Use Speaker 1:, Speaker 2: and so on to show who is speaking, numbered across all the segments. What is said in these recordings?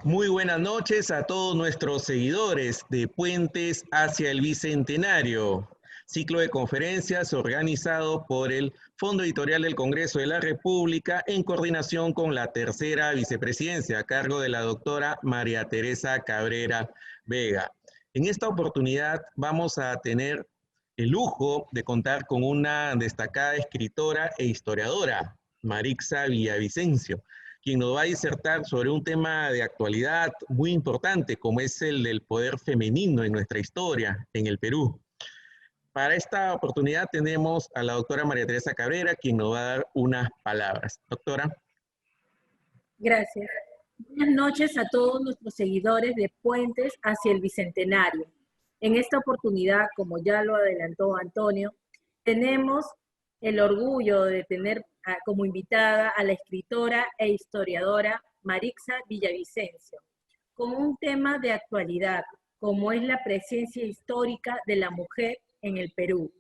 Speaker 1: Muy buenas noches a todos nuestros seguidores de Puentes hacia el Bicentenario, ciclo de conferencias organizado por el Fondo Editorial del Congreso de la República en coordinación con la tercera vicepresidencia a cargo de la doctora María Teresa Cabrera Vega. En esta oportunidad vamos a tener el lujo de contar con una destacada escritora e historiadora, Marixa Villavicencio, quien nos va a disertar sobre un tema de actualidad muy importante, como es el del poder femenino en nuestra historia, en el Perú. Para esta oportunidad tenemos a la doctora María Teresa Cabrera, quien nos va a dar unas palabras. Doctora.
Speaker 2: Gracias. Buenas noches a todos nuestros seguidores de Puentes hacia el Bicentenario. En esta oportunidad, como ya lo adelantó Antonio, tenemos el orgullo de tener como invitada a la escritora e historiadora Marixa Villavicencio, con un tema de actualidad, como es la presencia histórica de la mujer en el Perú.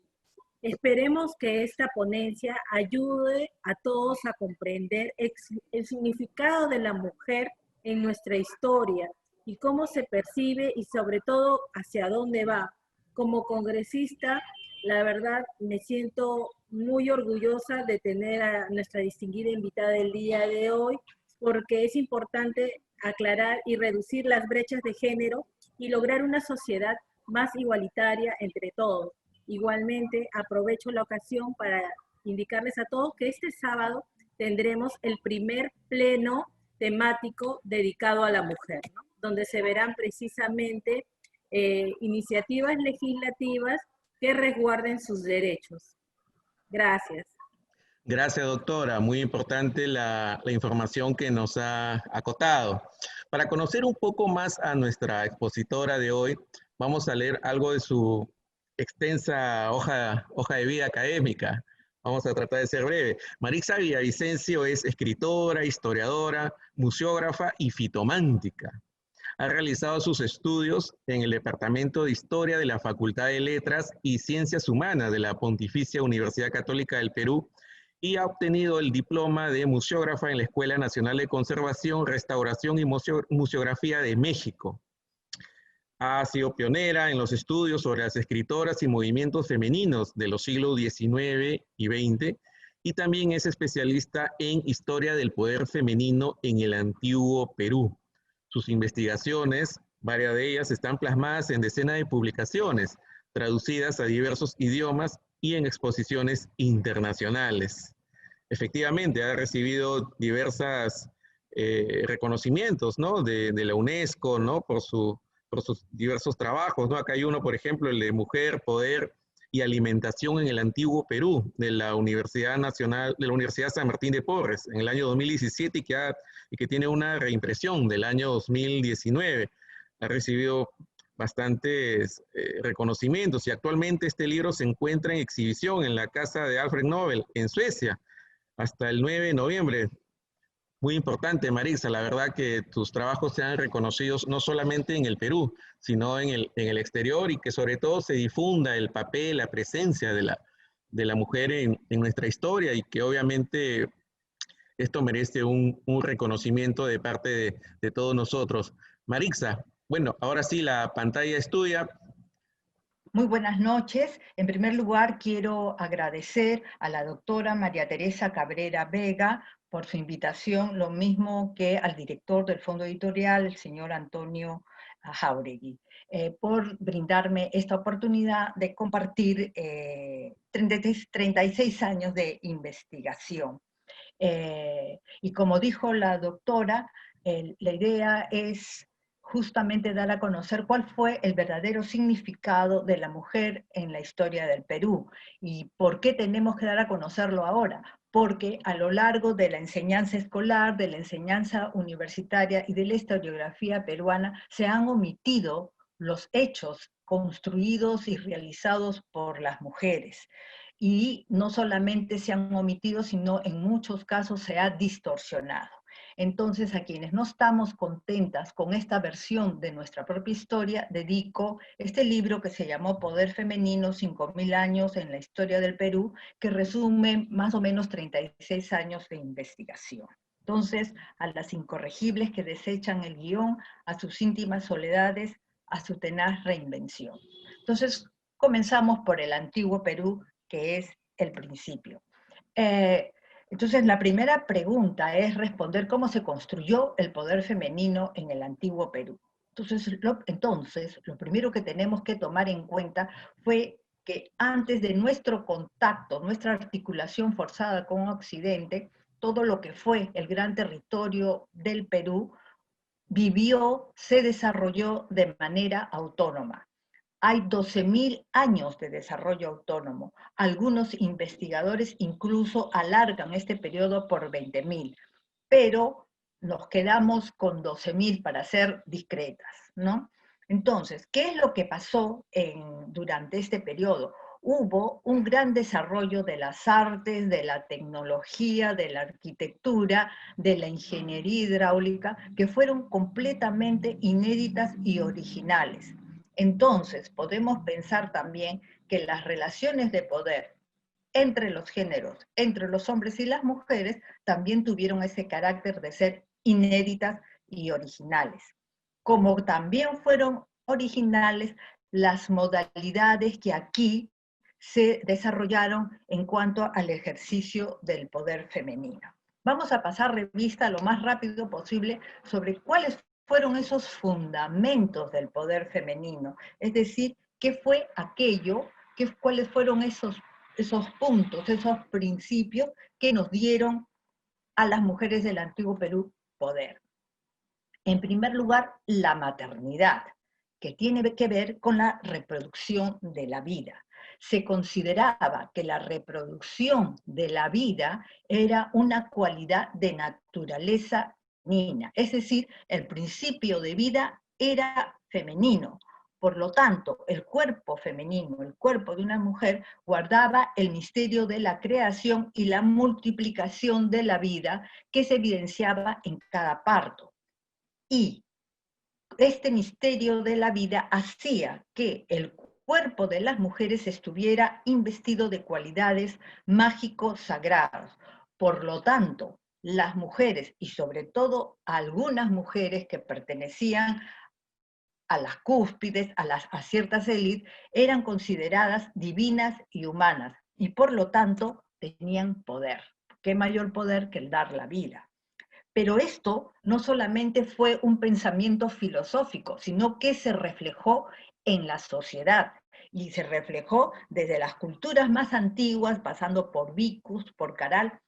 Speaker 2: Esperemos que esta ponencia ayude a todos a comprender el significado de la mujer en nuestra historia y cómo se percibe y sobre todo hacia dónde va. Como congresista, la verdad me siento muy orgullosa de tener a nuestra distinguida invitada del día de hoy, porque es importante aclarar y reducir las brechas de género y lograr una sociedad más igualitaria entre todos. Igualmente, aprovecho la ocasión para indicarles a todos que este sábado tendremos el primer pleno temático dedicado a la mujer, ¿no? Donde se verán precisamente iniciativas legislativas que resguarden sus derechos. Gracias.
Speaker 1: Gracias, doctora. Muy importante la información que nos ha acotado. Para conocer un poco más a nuestra expositora de hoy, vamos a leer algo de su extensa hoja de vida académica. Vamos a tratar de ser breve. Marixa Villavicencio es escritora, historiadora, museógrafa y fitomántica. Ha realizado sus estudios en el Departamento de Historia de la Facultad de Letras y Ciencias Humanas de la Pontificia Universidad Católica del Perú y ha obtenido el diploma de museógrafa en la Escuela Nacional de Conservación, Restauración y Museografía de México. Ha sido pionera en los estudios sobre las escritoras y movimientos femeninos de los siglos XIX y XX y también es especialista en historia del poder femenino en el antiguo Perú. Sus investigaciones, varias de ellas, están plasmadas en decenas de publicaciones, traducidas a diversos idiomas y en exposiciones internacionales. Efectivamente, ha recibido diversos reconocimientos, ¿no? de la UNESCO, ¿no? por sus diversos trabajos, ¿no? Acá hay uno, por ejemplo, el de Mujer, Poder y Alimentación en el Antiguo Perú, de la Universidad Nacional, de la Universidad San Martín de Porres, en el año 2017 y que tiene una reimpresión del año 2019. Ha recibido bastantes reconocimientos y actualmente este libro se encuentra en exhibición en la casa de Alfred Nobel en Suecia hasta el 9 de noviembre. Muy importante, Marixa, la verdad que tus trabajos sean reconocidos no solamente en el Perú, sino en el exterior y que sobre todo se difunda el papel, la presencia de la mujer en nuestra historia y que obviamente esto merece un reconocimiento de parte de todos nosotros. Marixa, bueno, ahora sí la pantalla es tuya.
Speaker 3: Muy buenas noches. En primer lugar, quiero agradecer a la doctora María Teresa Cabrera Vega por su invitación, lo mismo que al director del Fondo Editorial, el señor Antonio Jáuregui, por brindarme esta oportunidad de compartir 36 años de investigación. Y como dijo la doctora, la idea es justamente dar a conocer cuál fue el verdadero significado de la mujer en la historia del Perú. ¿Y por qué tenemos que dar a conocerlo ahora? Porque a lo largo de la enseñanza escolar, de la enseñanza universitaria y de la historiografía peruana se han omitido los hechos construidos y realizados por las mujeres. Y no solamente se han omitido, sino en muchos casos se ha distorsionado. Entonces, a quienes no estamos contentas con esta versión de nuestra propia historia, dedico este libro que se llamó Poder Femenino, 5000 años en la historia del Perú, que resume más o menos 36 años de investigación. Entonces, a las incorregibles que desechan el guión, a sus íntimas soledades, a su tenaz reinvención. Entonces, comenzamos por el antiguo Perú, que es el principio. Entonces, la primera pregunta es responder cómo se construyó el poder femenino en el antiguo Perú. Entonces, lo primero que tenemos que tomar en cuenta fue que antes de nuestro contacto, nuestra articulación forzada con Occidente, todo lo que fue el gran territorio del Perú vivió, se desarrolló de manera autónoma. Hay 12.000 años de desarrollo autónomo. Algunos investigadores incluso alargan este periodo por 20.000, pero nos quedamos con 12.000 para ser discretas, ¿no? Entonces, ¿qué es lo que pasó durante este periodo? Hubo un gran desarrollo de las artes, de la tecnología, de la arquitectura, de la ingeniería hidráulica, que fueron completamente inéditas y originales. Entonces, podemos pensar también que las relaciones de poder entre los géneros, entre los hombres y las mujeres, también tuvieron ese carácter de ser inéditas y originales. Como también fueron originales las modalidades que aquí se desarrollaron en cuanto al ejercicio del poder femenino. Vamos a pasar revista lo más rápido posible sobre cuáles fueron esos fundamentos del poder femenino, es decir, qué fue aquello, cuáles fueron esos puntos, esos principios que nos dieron a las mujeres del antiguo Perú poder. En primer lugar, la maternidad, que tiene que ver con la reproducción de la vida. Se consideraba que la reproducción de la vida era una cualidad de naturaleza femenina, es decir, el principio de vida era femenino. Por lo tanto, el cuerpo femenino, el cuerpo de una mujer, guardaba el misterio de la creación y la multiplicación de la vida que se evidenciaba en cada parto. Y este misterio de la vida hacía que el cuerpo de las mujeres estuviera investido de cualidades mágicos sagrados. Por lo tanto, las mujeres, y sobre todo algunas mujeres que pertenecían a las cúspides, a ciertas élites, eran consideradas divinas y humanas, y por lo tanto tenían poder. ¿Qué mayor poder que el dar la vida? Pero esto no solamente fue un pensamiento filosófico, sino que se reflejó en la sociedad, y se reflejó desde las culturas más antiguas, pasando por Vicus, por Caral,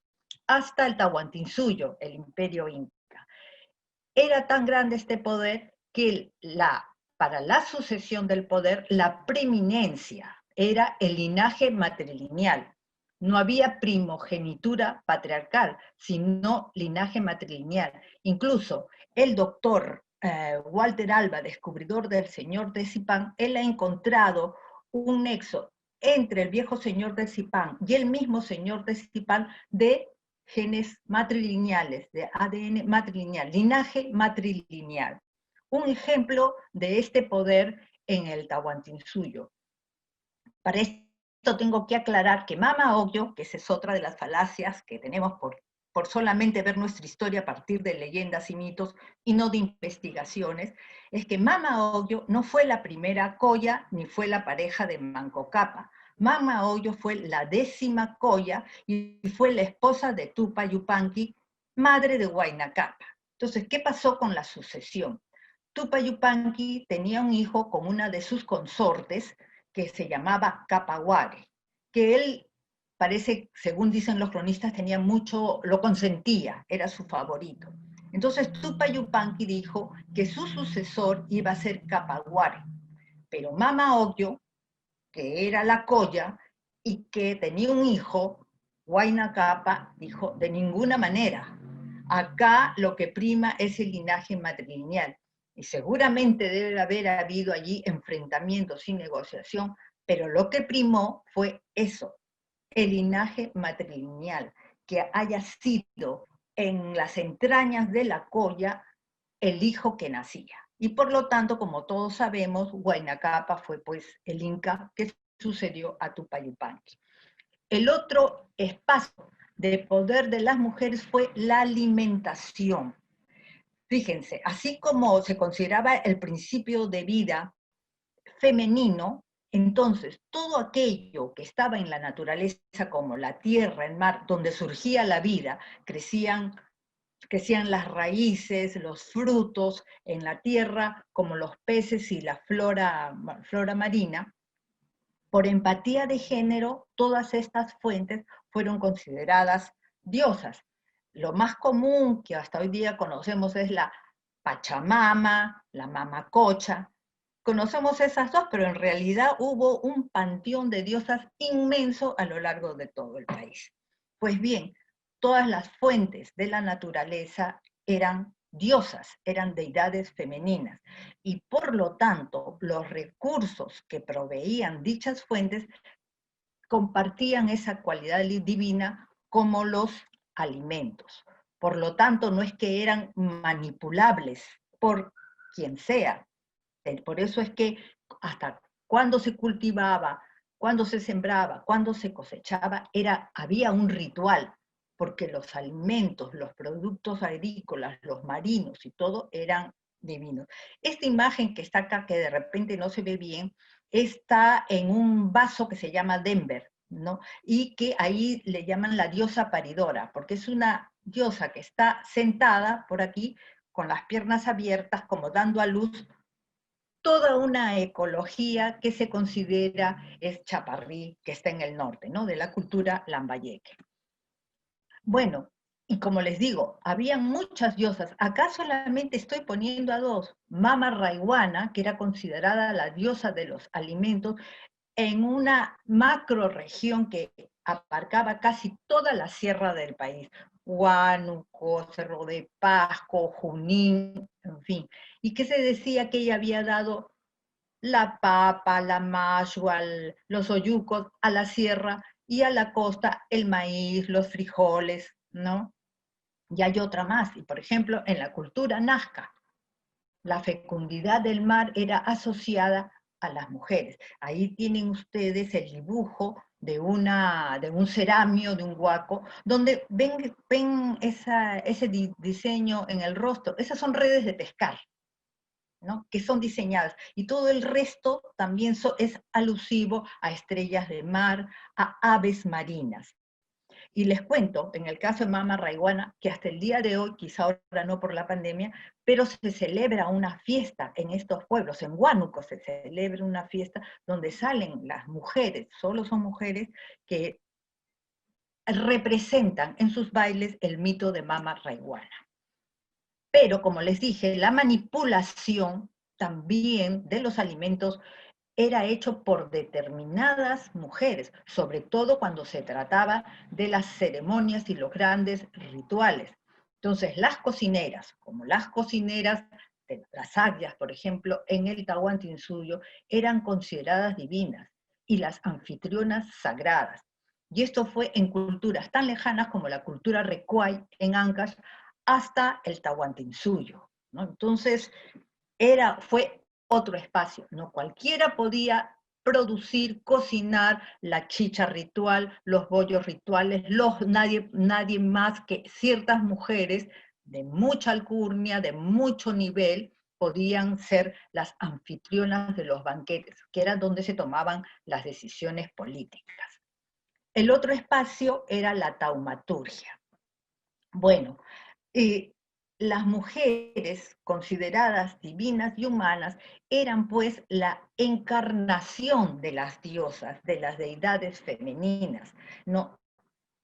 Speaker 3: hasta el Tahuantinsuyo, el imperio inca. Era tan grande este poder que para la sucesión del poder, la preeminencia era el linaje matrilineal. No había primogenitura patriarcal, sino linaje matrilineal. Incluso el doctor Walter Alba, descubridor del señor de Zipán, él ha encontrado un nexo entre el viejo señor de Zipán y el mismo señor de Zipán de genes matrilineales, de ADN matrilineal, linaje matrilineal. Un ejemplo de este poder en el Tahuantinsuyo. Para esto tengo que aclarar que Mama Ogllo, que esa es otra de las falacias que tenemos por solamente ver nuestra historia a partir de leyendas y mitos y no de investigaciones, es que Mama Ogllo no fue la primera colla ni fue la pareja de Manco Cápac. Mama Ogllo fue la 10ª colla y fue la esposa de Tupac Yupanqui, madre de Huayna Cápac. Entonces, ¿qué pasó con la sucesión? Tupac Yupanqui tenía un hijo con una de sus consortes que se llamaba Capaguare, que él parece, según dicen los cronistas, tenía mucho, lo consentía, era su favorito. Entonces Tupac Yupanqui dijo que su sucesor iba a ser Capaguare, pero Mama Ogllo, que era la colla y que tenía un hijo, Huayna Cápac, dijo, de ninguna manera. Acá lo que prima es el linaje matrilineal. Y seguramente debe haber habido allí enfrentamientos y negociación, pero lo que primó fue eso, el linaje matrilineal, que haya sido en las entrañas de la colla el hijo que nacía. Y por lo tanto, como todos sabemos, Huayna Cápac fue pues el inca que sucedió a Tupac Yupanqui. El otro espacio de poder de las mujeres fue la alimentación. Fíjense, así como se consideraba el principio de vida femenino, entonces todo aquello que estaba en la naturaleza, como la tierra, el mar, donde surgía la vida, crecían las raíces, los frutos en la tierra, como los peces y la flora marina. Por empatía de género, todas estas fuentes fueron consideradas diosas. Lo más común que hasta hoy día conocemos es la Pachamama, la Mamacocha. Conocemos esas dos, pero en realidad hubo un panteón de diosas inmenso a lo largo de todo el país. Pues bien, todas las fuentes de la naturaleza eran diosas, eran deidades femeninas, y por lo tanto los recursos que proveían dichas fuentes compartían esa cualidad divina como los alimentos. Por lo tanto, no es que eran manipulables por quien sea. Por eso es que hasta cuando se cultivaba, cuando se sembraba, cuando se cosechaba, había un ritual, porque los alimentos, los productos agrícolas, los marinos y todo eran divinos. Esta imagen que está acá, que de repente no se ve bien, está en un vaso que se llama Denver, ¿no? Y que ahí le llaman la diosa paridora, porque es una diosa que está sentada por aquí, con las piernas abiertas, como dando a luz toda una ecología que se considera es Chaparrí, que está en el norte, ¿no? De la cultura lambayeque. Bueno, y como les digo, había muchas diosas. Acá solamente estoy poniendo a dos. Mama Raiwana, que era considerada la diosa de los alimentos, en una macro región que abarcaba casi toda la sierra del país. Huánuco, Cerro de Pasco, Junín, en fin. Y que se decía que ella había dado la papa, la mashua, los oyucos a la sierra, y a la costa el maíz, los frijoles, ¿no? Y hay otra más, y por ejemplo, en la cultura nazca, la fecundidad del mar era asociada a las mujeres. Ahí tienen ustedes el dibujo de un ceramio, de un huaco, donde ven ese diseño en el rostro. Esas son redes de pescar, ¿no? Que son diseñadas, y todo el resto también es alusivo a estrellas de mar, a aves marinas. Y les cuento, en el caso de Mama Raiwana, que hasta el día de hoy, quizá ahora no por la pandemia, pero se celebra una fiesta en estos pueblos. En Huánuco se celebra una fiesta donde salen las mujeres, solo son mujeres, que representan en sus bailes el mito de Mama Raiwana. Pero, como les dije, la manipulación también de los alimentos era hecho por determinadas mujeres, sobre todo cuando se trataba de las ceremonias y los grandes rituales. Entonces, las cocineras, como las cocineras de las Aryas, por ejemplo, en el Tahuantinsuyo, eran consideradas divinas, y las anfitrionas sagradas. Y esto fue en culturas tan lejanas como la cultura Recuay en Ancash, hasta el Tahuantinsuyo, ¿no? Entonces, fue otro espacio, no cualquiera podía producir, cocinar la chicha ritual, los bollos rituales, nadie más que ciertas mujeres de mucha alcurnia, de mucho nivel, podían ser las anfitrionas de los banquetes, que era donde se tomaban las decisiones políticas. El otro espacio era la taumaturgia. Bueno, las mujeres consideradas divinas y humanas eran pues la encarnación de las diosas, de las deidades femeninas, ¿no?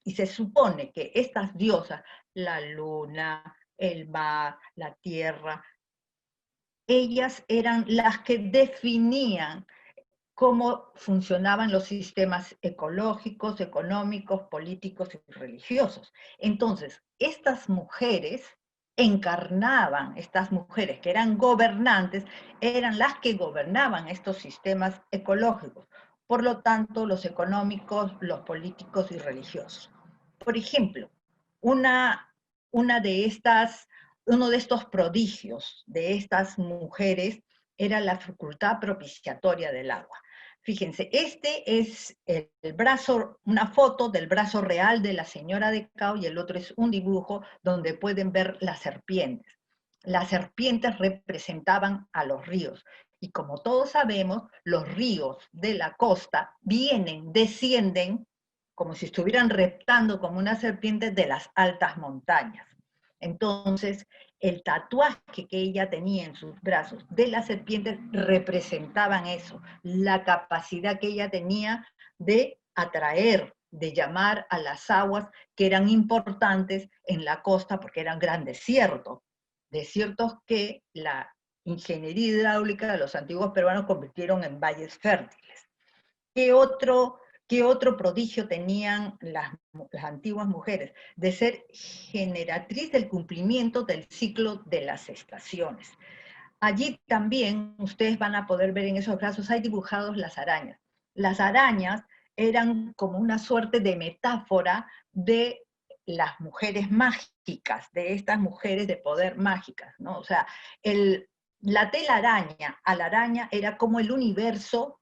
Speaker 3: Y se supone que estas diosas, la luna, el mar, la tierra, ellas eran las que definían cómo funcionaban los sistemas ecológicos, económicos, políticos y religiosos. Entonces, estas mujeres que eran gobernantes, eran las que gobernaban estos sistemas ecológicos. Por lo tanto, los económicos, los políticos y religiosos. Por ejemplo, uno de estos prodigios de estas mujeres era la facultad propiciatoria del agua. Fíjense, este es el brazo, una foto del brazo real de la señora de Cao, y el otro es un dibujo donde pueden ver las serpientes. Las serpientes representaban a los ríos. Y como todos sabemos, los ríos de la costa vienen, descienden, como si estuvieran reptando como una serpiente de las altas montañas. Entonces, el tatuaje que ella tenía en sus brazos de las serpientes representaban eso, la capacidad que ella tenía de atraer, de llamar a las aguas que eran importantes en la costa porque eran gran desiertos, desiertos que la ingeniería hidráulica de los antiguos peruanos convirtieron en valles fértiles. ¿Qué otro prodigio tenían las antiguas mujeres? De ser generatriz del cumplimiento del ciclo de las estaciones. Allí también ustedes van a poder ver en esos brazos, hay dibujados las arañas. Las arañas eran como una suerte de metáfora de las mujeres mágicas, de estas mujeres de poder mágicas, ¿no? O sea, la telaraña a la araña era como el universo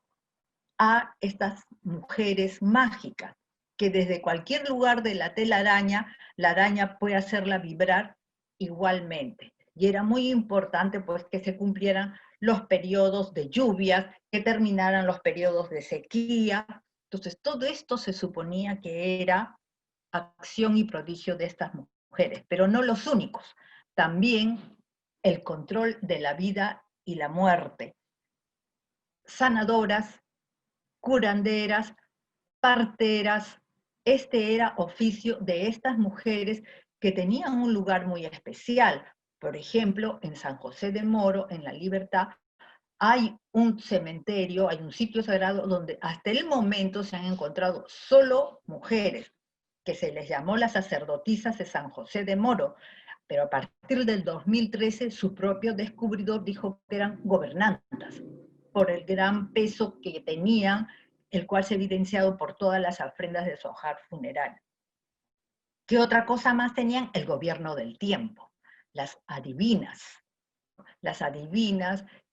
Speaker 3: a estas mujeres mágicas, que desde cualquier lugar de la telaraña, la araña puede hacerla vibrar igualmente. Y era muy importante pues que se cumplieran los periodos de lluvias, que terminaran los periodos de sequía. Entonces todo esto se suponía que era acción y prodigio de estas mujeres, pero no los únicos. También el control de la vida y la muerte. Sanadoras, curanderas, parteras. Este era oficio de estas mujeres que tenían un lugar muy especial. Por ejemplo, en San José de Moro, en La Libertad, hay un cementerio, hay un sitio sagrado donde hasta el momento se han encontrado solo mujeres, que se les llamó las sacerdotisas de San José de Moro, pero a partir del 2013 su propio descubridor dijo que eran gobernantas, por el gran peso que tenían, el cual se ha evidenciado por todas las ofrendas de su hogar funerario. ¿Qué otra cosa más tenían? El gobierno del tiempo, las adivinas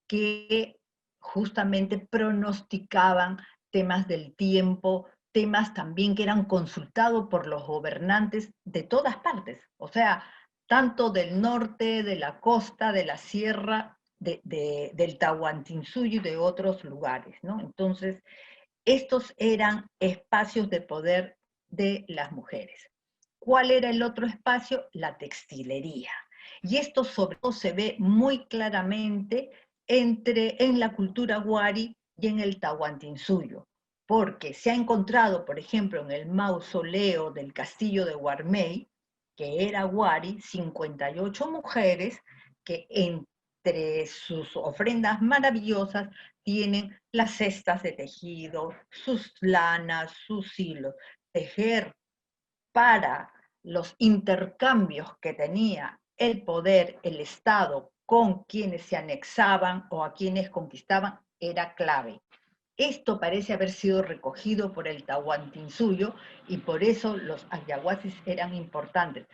Speaker 3: que justamente pronosticaban temas del tiempo, temas también que eran consultados por los gobernantes de todas partes, o sea, tanto del norte, de la costa, de la sierra, del Tahuantinsuyo y de otros lugares, ¿no? Entonces, estos eran espacios de poder de las mujeres. ¿Cuál era el otro espacio? La textilería. Y esto sobre todo se ve muy claramente en la cultura wari y en el Tahuantinsuyo, porque se ha encontrado, por ejemplo, en el mausoleo del castillo de Huarmey, que era wari, 58 mujeres que entre sus ofrendas maravillosas tienen las cestas de tejido, sus lanas, sus hilos. Tejer para los intercambios que tenía el poder, el Estado, con quienes se anexaban o a quienes conquistaban, era clave. Esto parece haber sido recogido por el Tahuantinsuyo y por eso los ayahuasis eran importantes,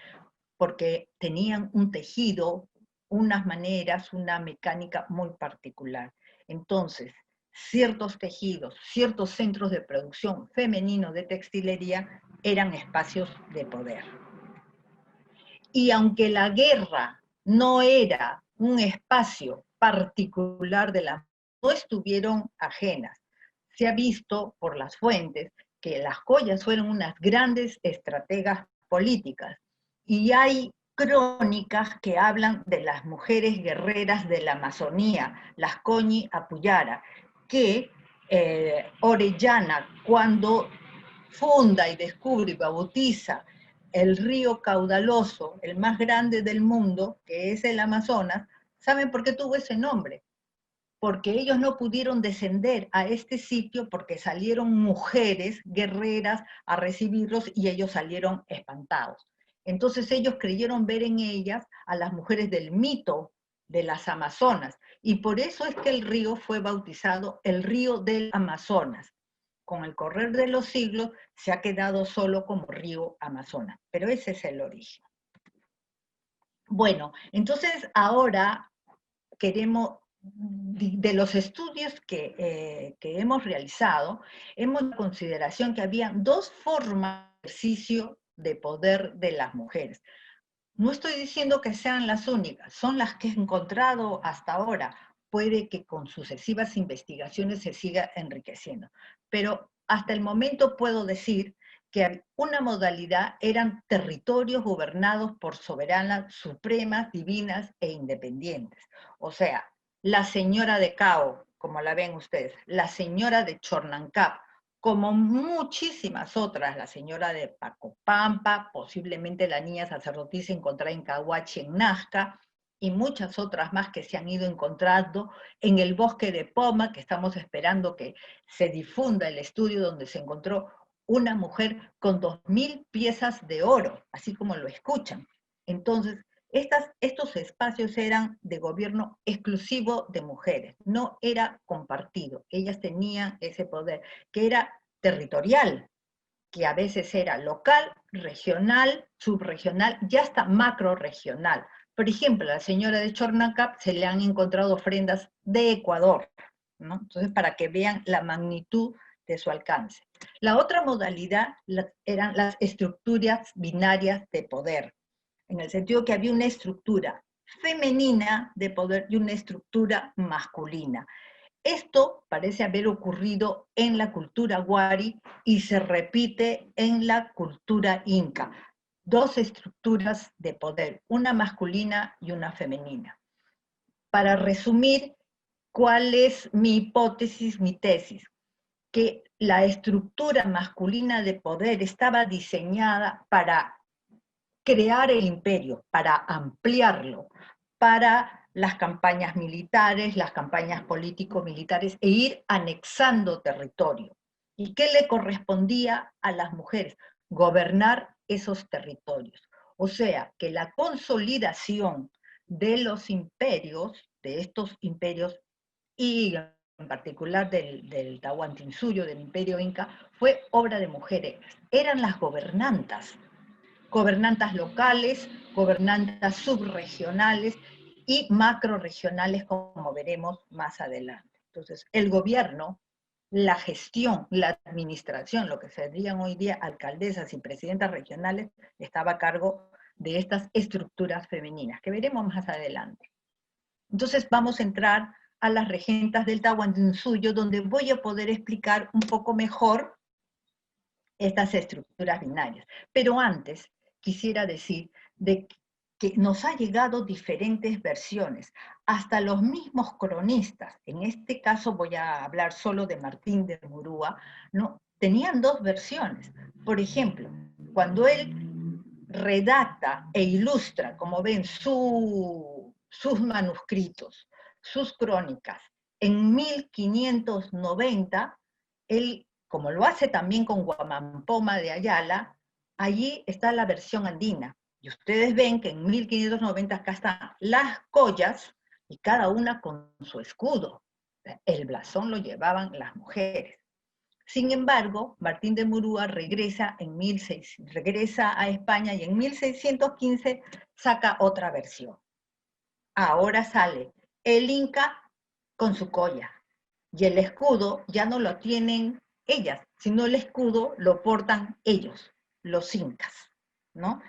Speaker 3: porque tenían un tejido, unas maneras, una mecánica muy particular. Entonces, ciertos tejidos, ciertos centros de producción femenino de textilería eran espacios de poder. Y aunque la guerra no era un espacio particular de la, no estuvieron ajenas. Se ha visto por las fuentes que las joyas fueron unas grandes estrategas políticas. Y hay crónicas que hablan de las mujeres guerreras de la Amazonía, las Coñi Apuyara, que Orellana, cuando funda y descubre y bautiza el río caudaloso, el más grande del mundo, que es el Amazonas, ¿saben por qué tuvo ese nombre? Porque ellos no pudieron descender a este sitio porque salieron mujeres guerreras a recibirlos y ellos salieron espantados. Entonces ellos creyeron ver en ellas a las mujeres del mito de las Amazonas, y por eso es que el río fue bautizado el río del Amazonas. Con el correr de los siglos se ha quedado solo como río Amazonas, pero ese es el origen. Bueno, entonces ahora de los estudios que hemos realizado, hemos tenido en consideración que había dos formas de ejercicio de poder de las mujeres. No estoy diciendo que sean las únicas, son las que he encontrado hasta ahora. Puede que con sucesivas investigaciones se siga enriqueciendo. Pero hasta el momento puedo decir que una modalidad eran territorios gobernados por soberanas supremas, divinas e independientes. O sea, la señora de Cao, como la ven ustedes, la señora de Chornancap, como muchísimas otras, la señora de Pacopampa, posiblemente la niña sacerdotisa encontrada en Cahuachi, en Nazca, y muchas otras más que se han ido encontrando en el bosque de Poma, que estamos esperando que se difunda el estudio donde se encontró una mujer con 2000 piezas de oro, así como lo escuchan. Entonces, estos espacios eran de gobierno exclusivo de mujeres, no era compartido. Ellas tenían ese poder, que era territorial, que a veces era local, regional, subregional y hasta macro-regional. Por ejemplo, a la señora de Chornancap se le han encontrado ofrendas de Ecuador, ¿no? Entonces, para que vean la magnitud de su alcance. La otra modalidad eran las estructuras binarias de poder, en el sentido que había una estructura femenina de poder y una estructura masculina. Esto parece haber ocurrido en la cultura wari y se repite en la cultura inca. Dos estructuras de poder, una masculina y una femenina. Para resumir, ¿cuál es mi hipótesis, mi tesis? Que la estructura masculina de poder estaba diseñada para crear el imperio, para ampliarlo, para las campañas militares, las campañas político-militares, e ir anexando territorio. ¿Y qué le correspondía a las mujeres? Gobernar esos territorios. O sea, que la consolidación de los imperios, de estos imperios, y en particular del Tahuantinsuyo, del imperio inca, fue obra de mujeres. Eran las gobernantas locales, gobernantas subregionales y macroregionales, como veremos más adelante. Entonces, el gobierno, la gestión, la administración, lo que serían hoy día alcaldesas y presidentas regionales, estaba a cargo de estas estructuras femeninas, que veremos más adelante. Entonces, vamos a entrar a las regentas del Tahuantinsuyo, donde voy a poder explicar un poco mejor estas estructuras binarias. Pero antes, quisiera decir de que nos ha llegado diferentes versiones, hasta los mismos cronistas, en este caso voy a hablar solo de Martín de Murúa, ¿no? Tenían dos versiones. Por ejemplo, cuando él redacta e ilustra, como ven, sus manuscritos, sus crónicas, en 1590, él, como lo hace también con Guamampoma de Ayala, allí está la versión andina. Y ustedes ven que en 1590 acá están las collas, y cada una con su escudo. El blasón lo llevaban las mujeres. Sin embargo, Martín de Murúa regresa a España y en 1615 saca otra versión. Ahora sale el Inca con su colla, y el escudo ya no lo tienen ellas, sino el escudo lo portan ellos, los incas, ¿no?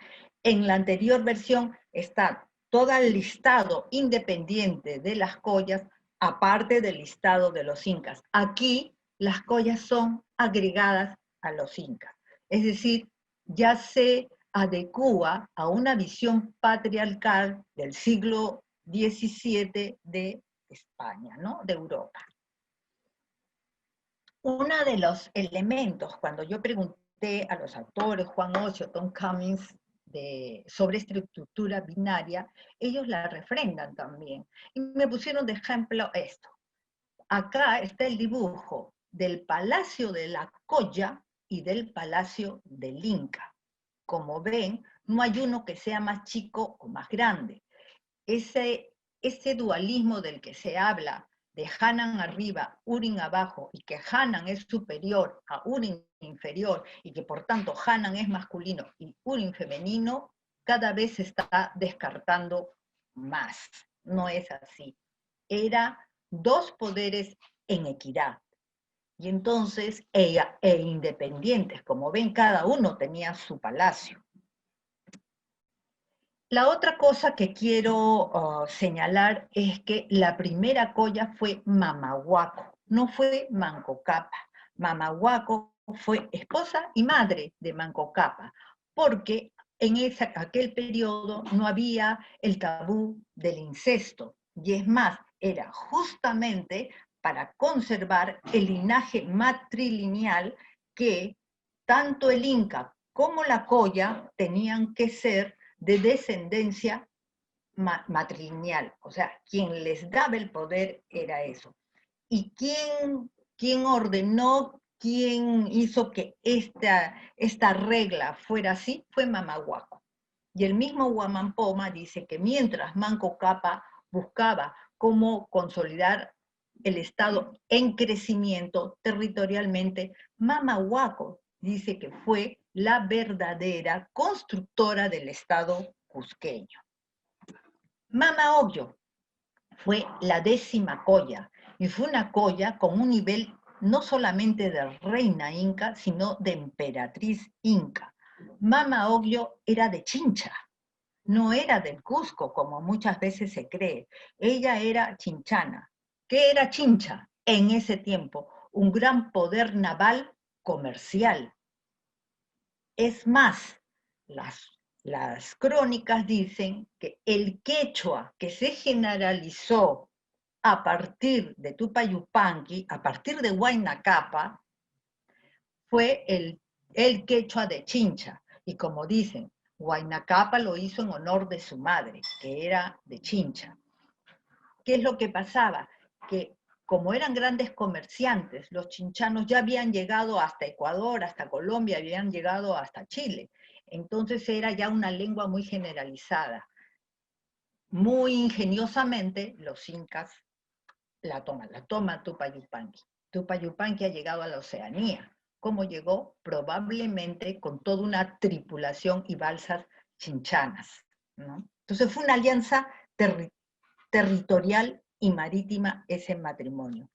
Speaker 3: En la anterior versión está todo el listado independiente de las collas, aparte del listado de los incas. Aquí las collas son agregadas a los incas, es decir, ya se adecúa a una visión patriarcal del siglo XVII de España, ¿no? De Europa. Uno de los elementos, cuando yo pregunté a los autores, Juan Ocio, Tom Cummings, sobre esta estructura binaria, ellos la refrendan también. Y me pusieron de ejemplo esto. Acá está el dibujo del Palacio de la Colla y del Palacio del Inca. Como ven, no hay uno que sea más chico o más grande. Ese dualismo del que se habla, de Hanan arriba, Urin abajo, y que Hanan es superior a Urin inferior, y que por tanto Hanan es masculino y Urin femenino, cada vez se está descartando más. No es así. era dos poderes en equidad. Y entonces, independientes, como ven, cada uno tenía su palacio. La otra cosa que quiero señalar es que la primera colla fue Mamahuaco, no fue Manco Cápa. Mamahuaco fue esposa y madre de Manco Cápa, porque en aquel periodo no había el tabú del incesto, y es más, era justamente para conservar el linaje matrilineal que tanto el Inca como la colla tenían que ser de descendencia matrilineal, o sea, quien les daba el poder era eso. ¿Y quién ordenó, quién hizo que esta regla fuera así? Fue Mamahuaco. Y el mismo Huamampoma dice que mientras Manco Cápa buscaba cómo consolidar el Estado en crecimiento territorialmente, Mamahuaco dice que fue la verdadera constructora del Estado cusqueño. Mama Ogllo fue la 10ª colla, y fue una colla con un nivel no solamente de reina inca, sino de emperatriz inca. Mama Ogllo era de Chincha, no era del Cusco, como muchas veces se cree. Ella era chinchana. ¿Qué era Chincha? En ese tiempo, un gran poder naval comercial. Es más, las crónicas dicen que el quechua que se generalizó a partir de Tupayupanqui, a partir de Huayna Cápa, fue el quechua de Chincha. Y como dicen, Huayna Cápa lo hizo en honor de su madre, que era de Chincha. ¿Qué es lo que pasaba? Que como eran grandes comerciantes, los chinchanos ya habían llegado hasta Ecuador, hasta Colombia, habían llegado hasta Chile. Entonces era ya una lengua muy generalizada. Muy ingeniosamente, los incas la toma Tupayupanqui. Tupayupanqui ha llegado a la Oceanía. ¿Cómo llegó? Probablemente con toda una tripulación y balsas chinchanas, ¿no? Entonces fue una alianza territorial y marítima ese matrimonio.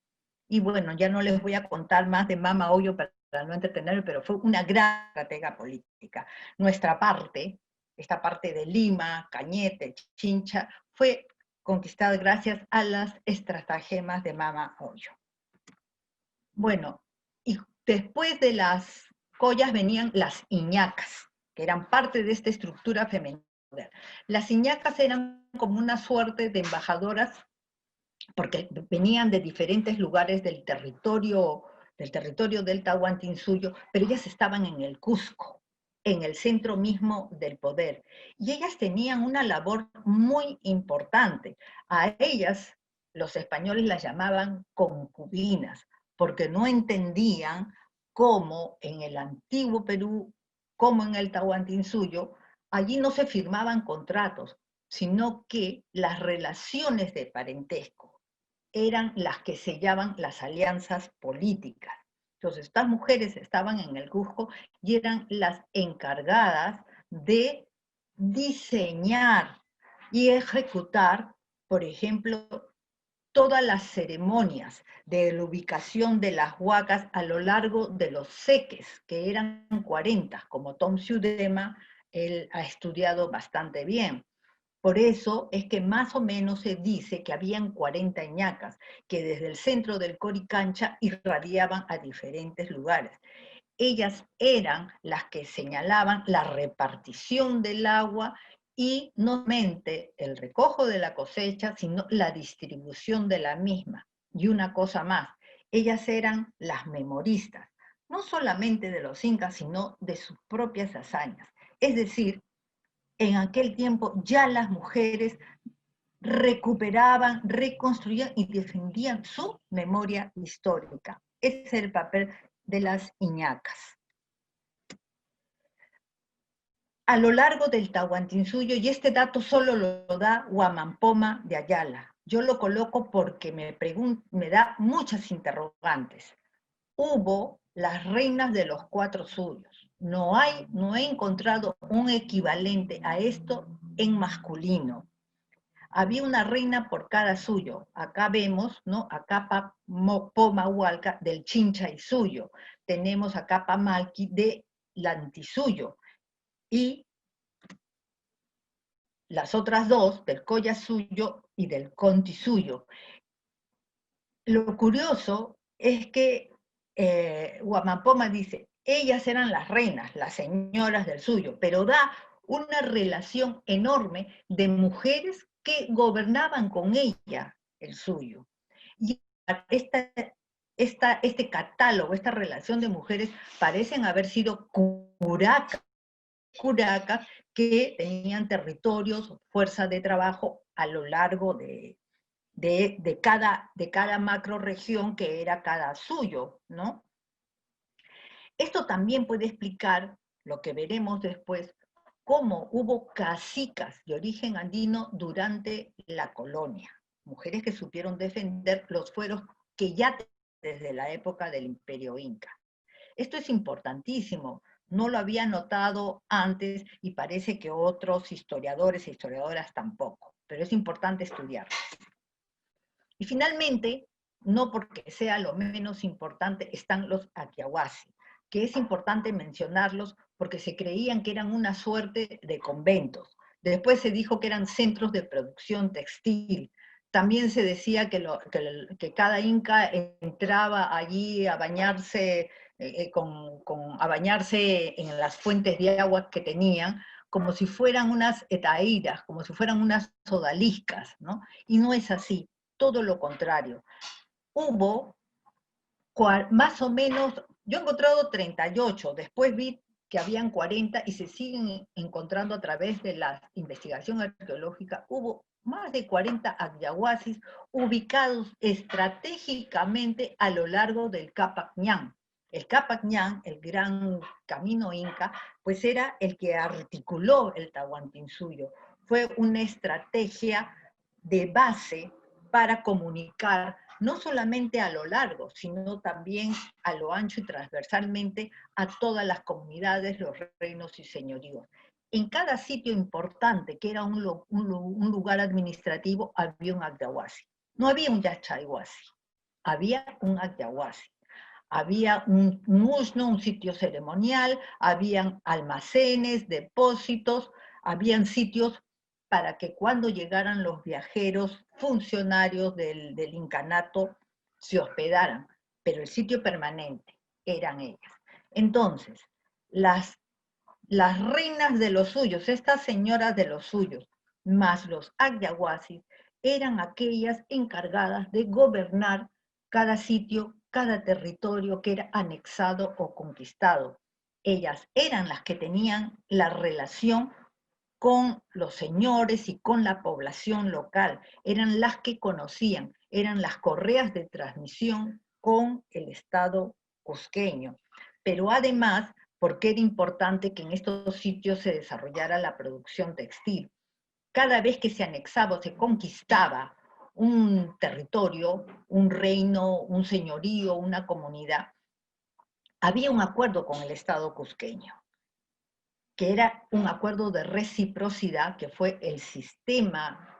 Speaker 3: Y bueno, ya no les voy a contar más de Mama Ogllo para no entretenerme, pero fue una gran estratega política. Nuestra parte, esta parte de Lima, Cañete, Chincha, fue conquistada gracias a las estratagemas de Mama Ogllo. Bueno, y después de las collas venían las iñacas, que eran parte de esta estructura femenina. Las iñacas eran como una suerte de embajadoras, porque venían de diferentes lugares del territorio del Tahuantinsuyo, pero ellas estaban en el Cusco, en el centro mismo del poder. Y ellas tenían una labor muy importante. A ellas los españoles las llamaban concubinas, porque no entendían cómo en el antiguo Perú, como en el Tahuantinsuyo, allí no se firmaban contratos, sino que las relaciones de parentesco eran las que sellaban las alianzas políticas. Entonces, estas mujeres estaban en el Cusco y eran las encargadas de diseñar y ejecutar, por ejemplo, todas las ceremonias de la ubicación de las huacas a lo largo de los seques, que eran 40, como Tom Siudema, él ha estudiado bastante bien. Por eso es que más o menos se dice que habían 40 iñacas, que desde el centro del Coricancha irradiaban a diferentes lugares. Ellas eran las que señalaban la repartición del agua y no solamente el recojo de la cosecha, sino la distribución de la misma. Y una cosa más, ellas eran las memoristas, no solamente de los incas, sino de sus propias hazañas. Es decir, en aquel tiempo ya las mujeres recuperaban, reconstruían y defendían su memoria histórica. Ese es el papel de las iñacas. A lo largo del Tahuantinsuyo, y este dato solo lo da Huamampoma de Ayala, yo lo coloco porque me da muchas interrogantes. Hubo las reinas de los 4 suyos. No he encontrado un equivalente a esto en masculino. había una reina por cada suyo. Acá vemos, ¿no? A Capa Pomahualca del Chinchaysuyo. Tenemos a Capa Malqui de Lantisuyo. Y las otras dos, del Collasuyo y del Contisuyo. Lo curioso es que Huamampoma dice, ellas eran las reinas, las señoras del suyo, pero da una relación enorme de mujeres que gobernaban con ella el suyo. Y este catálogo, esta relación de mujeres, parecen haber sido curacas que tenían territorios, fuerza de trabajo a lo largo de cada macroregión que era cada suyo, ¿no? Esto también puede explicar, lo que veremos después, cómo hubo cacicas de origen andino durante la colonia, mujeres que supieron defender los fueros que ya desde la época del Imperio Inca. Esto es importantísimo, no lo había notado antes y parece que otros historiadores e historiadoras tampoco, pero es importante estudiarlo. Y finalmente, no porque sea lo menos importante, están los Aquiahuasi, que es importante mencionarlos porque se creían que eran una suerte de conventos. Después se dijo que eran centros de producción textil. También se decía que cada inca entraba allí a bañarse, a bañarse en las fuentes de agua que tenían, como si fueran unas etaíras, como si fueran unas sodaliscas, ¿no? Y no es así, todo lo contrario. Hubo más o menos, yo he encontrado 38, después vi que habían 40 y se siguen encontrando a través de la investigación arqueológica. Hubo más de 40 Aquiahuasis ubicados estratégicamente a lo largo del Capac Ñan. El Capac Ñan, el gran camino inca, pues era el que articuló el Tahuantinsuyo. Fue una estrategia de base para comunicar no solamente a lo largo, sino también a lo ancho y transversalmente a todas las comunidades, los reinos y señoríos. En cada sitio importante, que era un lugar administrativo, había un Aquiahuasi. No había un Yachayhuasi, había un Aquiahuasi. Había un musno, un sitio ceremonial, habían almacenes, depósitos, habían sitios para que cuando llegaran los viajeros funcionarios del incanato se hospedaran, pero el sitio permanente eran ellas. Entonces, las reinas de los suyos, estas señoras de los suyos, más los Aquiahuasis, eran aquellas encargadas de gobernar cada sitio, cada territorio que era anexado o conquistado. Ellas eran las que tenían la relación con los señores y con la población local, eran las que conocían, eran las correas de transmisión con el Estado cusqueño. Pero además, porque era importante que en estos sitios se desarrollara la producción textil. Cada vez que se anexaba o se conquistaba un territorio, un reino, un señorío, una comunidad, había un acuerdo con el Estado cusqueño, que era un acuerdo de reciprocidad, que fue el sistema,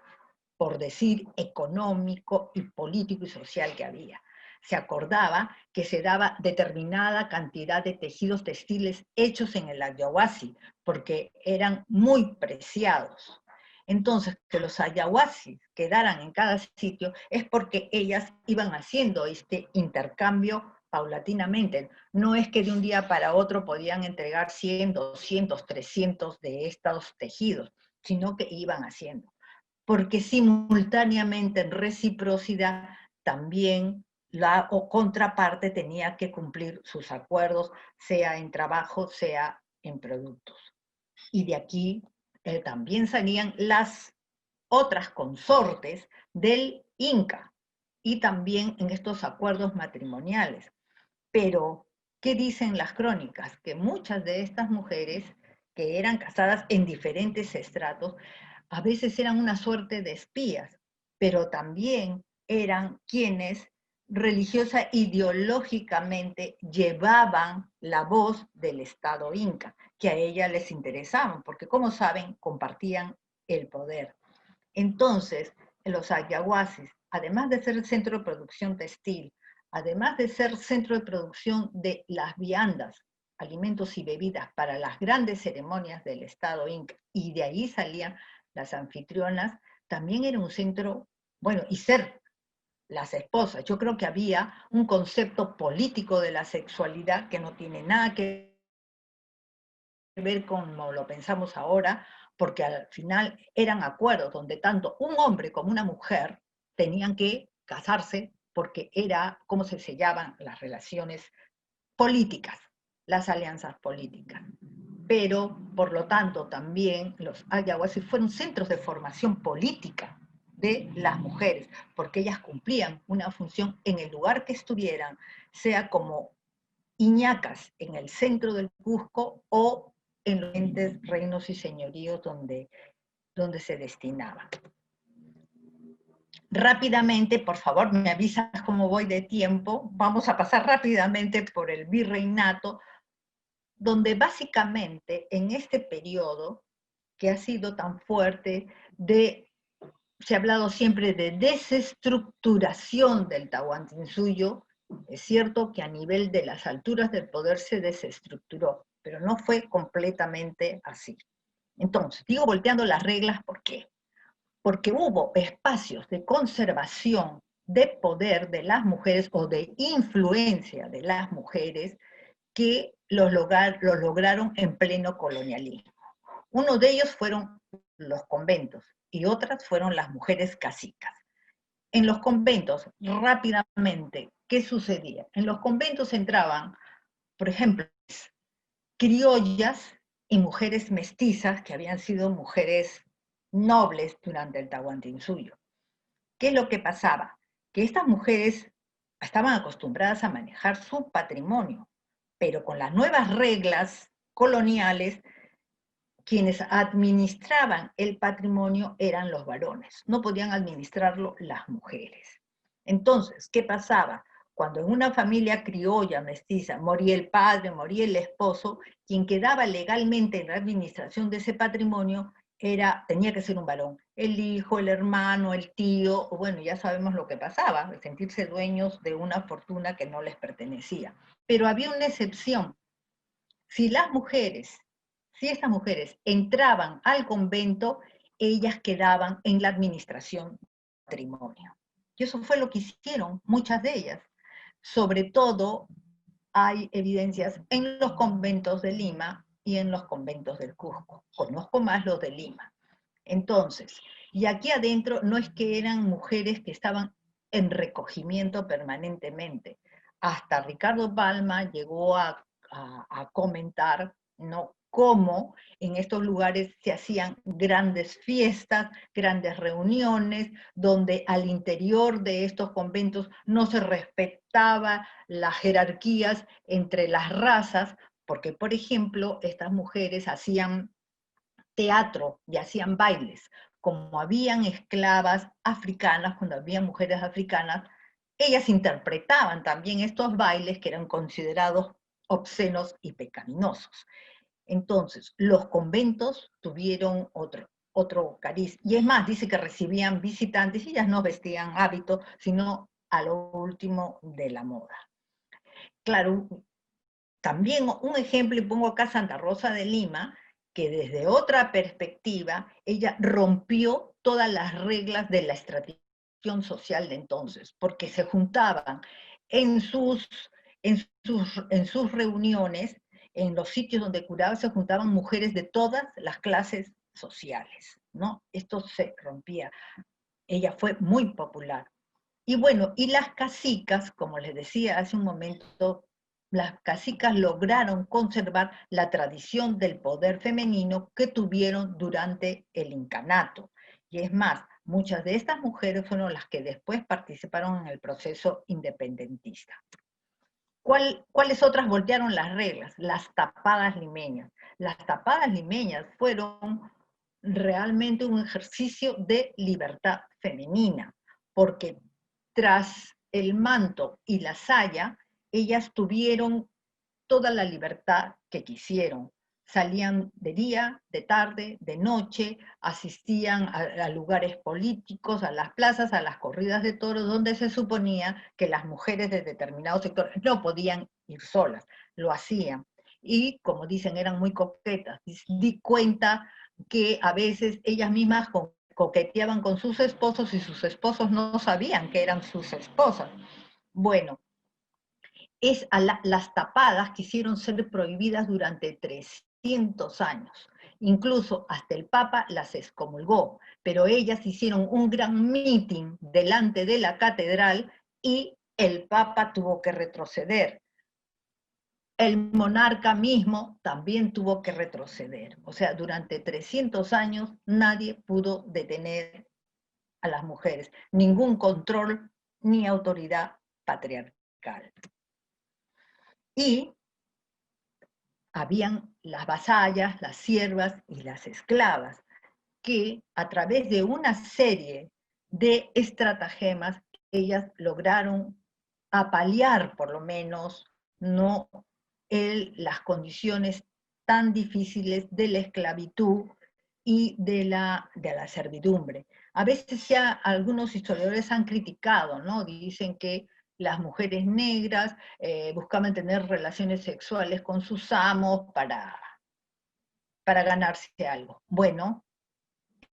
Speaker 3: por decir, económico y político y social que había. Se acordaba que se daba determinada cantidad de tejidos textiles hechos en el Ayahuasi, porque eran muy preciados. Entonces, que los ayahuasis quedaran en cada sitio es porque ellas iban haciendo este intercambio paulatinamente. No es que de un día para otro podían entregar 100, 200, 300 de estos tejidos, sino que iban haciendo. Porque simultáneamente en reciprocidad también la contraparte tenía que cumplir sus acuerdos, sea en trabajo, sea en productos. Y de aquí también salían las otras consortes del Inca, y también en estos acuerdos matrimoniales. Pero, ¿qué dicen las crónicas? Que muchas de estas mujeres que eran casadas en diferentes estratos, a veces eran una suerte de espías, pero también eran quienes religiosa ideológicamente llevaban la voz del Estado Inca, que a ella les interesaban, porque como saben, compartían el poder. Entonces, los ayahuasis, además de ser el centro de producción textil, además de ser centro de producción de las viandas, alimentos y bebidas para las grandes ceremonias del Estado Inca, y de ahí salían las anfitrionas, también era un centro, bueno, y ser las esposas. Yo creo que había un concepto político de la sexualidad que no tiene nada que ver con como lo pensamos ahora, porque al final eran acuerdos donde tanto un hombre como una mujer tenían que casarse porque era cómo se sellaban las relaciones políticas, las alianzas políticas. Pero, por lo tanto, también los ayahuascas fueron centros de formación política de las mujeres, porque ellas cumplían una función en el lugar que estuvieran, sea como iñacas en el centro del Cusco o en los diferentes reinos y señoríos donde se destinaban. Rápidamente, por favor, me avisas cómo voy de tiempo, vamos a pasar rápidamente por el virreinato, donde básicamente en este periodo, que ha sido tan fuerte, se ha hablado siempre de desestructuración del Tahuantinsuyo. Es cierto que a nivel de las alturas del poder se desestructuró, pero no fue completamente así. Entonces, digo volteando las reglas, ¿por qué? Porque hubo espacios de conservación de poder de las mujeres o de influencia de las mujeres que los lograron en pleno colonialismo. Uno de ellos fueron los conventos y otras fueron las mujeres cacicas. En los conventos, rápidamente, ¿qué sucedía? En los conventos entraban, por ejemplo, criollas y mujeres mestizas que habían sido mujeres nobles durante el Tahuantinsuyo. ¿Qué es lo que pasaba? Que estas mujeres estaban acostumbradas a manejar su patrimonio, pero con las nuevas reglas coloniales, quienes administraban el patrimonio eran los varones, no podían administrarlo las mujeres. Entonces, ¿qué pasaba? Cuando en una familia criolla, mestiza, moría el padre, moría el esposo, quien quedaba legalmente en la administración de ese patrimonio tenía que ser un varón. El hijo, el hermano, el tío, bueno, ya sabemos lo que pasaba, sentirse dueños de una fortuna que no les pertenecía. Pero había una excepción. Si estas mujeres entraban al convento, ellas quedaban en la administración del patrimonio. Y eso fue lo que hicieron muchas de ellas. Sobre todo hay evidencias en los conventos de Lima y en los conventos del Cusco. Conozco más los de Lima. Entonces, y aquí adentro no es que eran mujeres que estaban en recogimiento permanentemente. Hasta Ricardo Palma llegó a comentar, ¿no?, cómo en estos lugares se hacían grandes fiestas, grandes reuniones, donde al interior de estos conventos no se respetaba las jerarquías entre las razas, porque, por ejemplo, estas mujeres hacían teatro y hacían bailes. Como habían esclavas africanas, cuando había mujeres africanas, ellas interpretaban también estos bailes que eran considerados obscenos y pecaminosos. Entonces, los conventos tuvieron otro cariz. Y es más, dice que recibían visitantes y ellas no vestían hábito, sino a lo último de la moda. Claro, también un ejemplo, y pongo acá Santa Rosa de Lima, que desde otra perspectiva, ella rompió todas las reglas de la estratificación social de entonces, porque se juntaban en sus reuniones, en los sitios donde curaba, se juntaban mujeres de todas las clases sociales, ¿no? Esto se rompía. Ella fue muy popular. Y bueno, y las cacicas, como les decía hace un momento, las cacicas lograron conservar la tradición del poder femenino que tuvieron durante el incanato. Y es más, muchas de estas mujeres fueron las que después participaron en el proceso independentista. ¿Cuáles otras voltearon las reglas? Las tapadas limeñas. Las tapadas limeñas fueron realmente un ejercicio de libertad femenina, porque tras el manto y la saya, ellas tuvieron toda la libertad que quisieron. salían de día, de tarde, de noche, asistían a lugares políticos, a las plazas, a las corridas de toros, donde se suponía que las mujeres de determinados sectores no podían ir solas, lo hacían. Y como dicen, eran muy coquetas. Di cuenta que a veces ellas mismas coqueteaban con sus esposos y sus esposos no sabían que eran sus esposas. Bueno, las tapadas quisieron ser prohibidas durante 300 años. Incluso hasta el Papa las excomulgó, pero ellas hicieron un gran meeting delante de la catedral y el Papa tuvo que retroceder. El monarca mismo también tuvo que retroceder. O sea, durante 300 años nadie pudo detener a las mujeres, ningún control ni autoridad patriarcal. Y habían las vasallas, las siervas y las esclavas, que a través de una serie de estratagemas, ellas lograron apalear por lo menos no las condiciones tan difíciles de la esclavitud y de la servidumbre. A veces ya algunos historiadores han criticado, ¿no? Dicen que las mujeres negras buscaban tener relaciones sexuales con sus amos para ganarse algo. Bueno,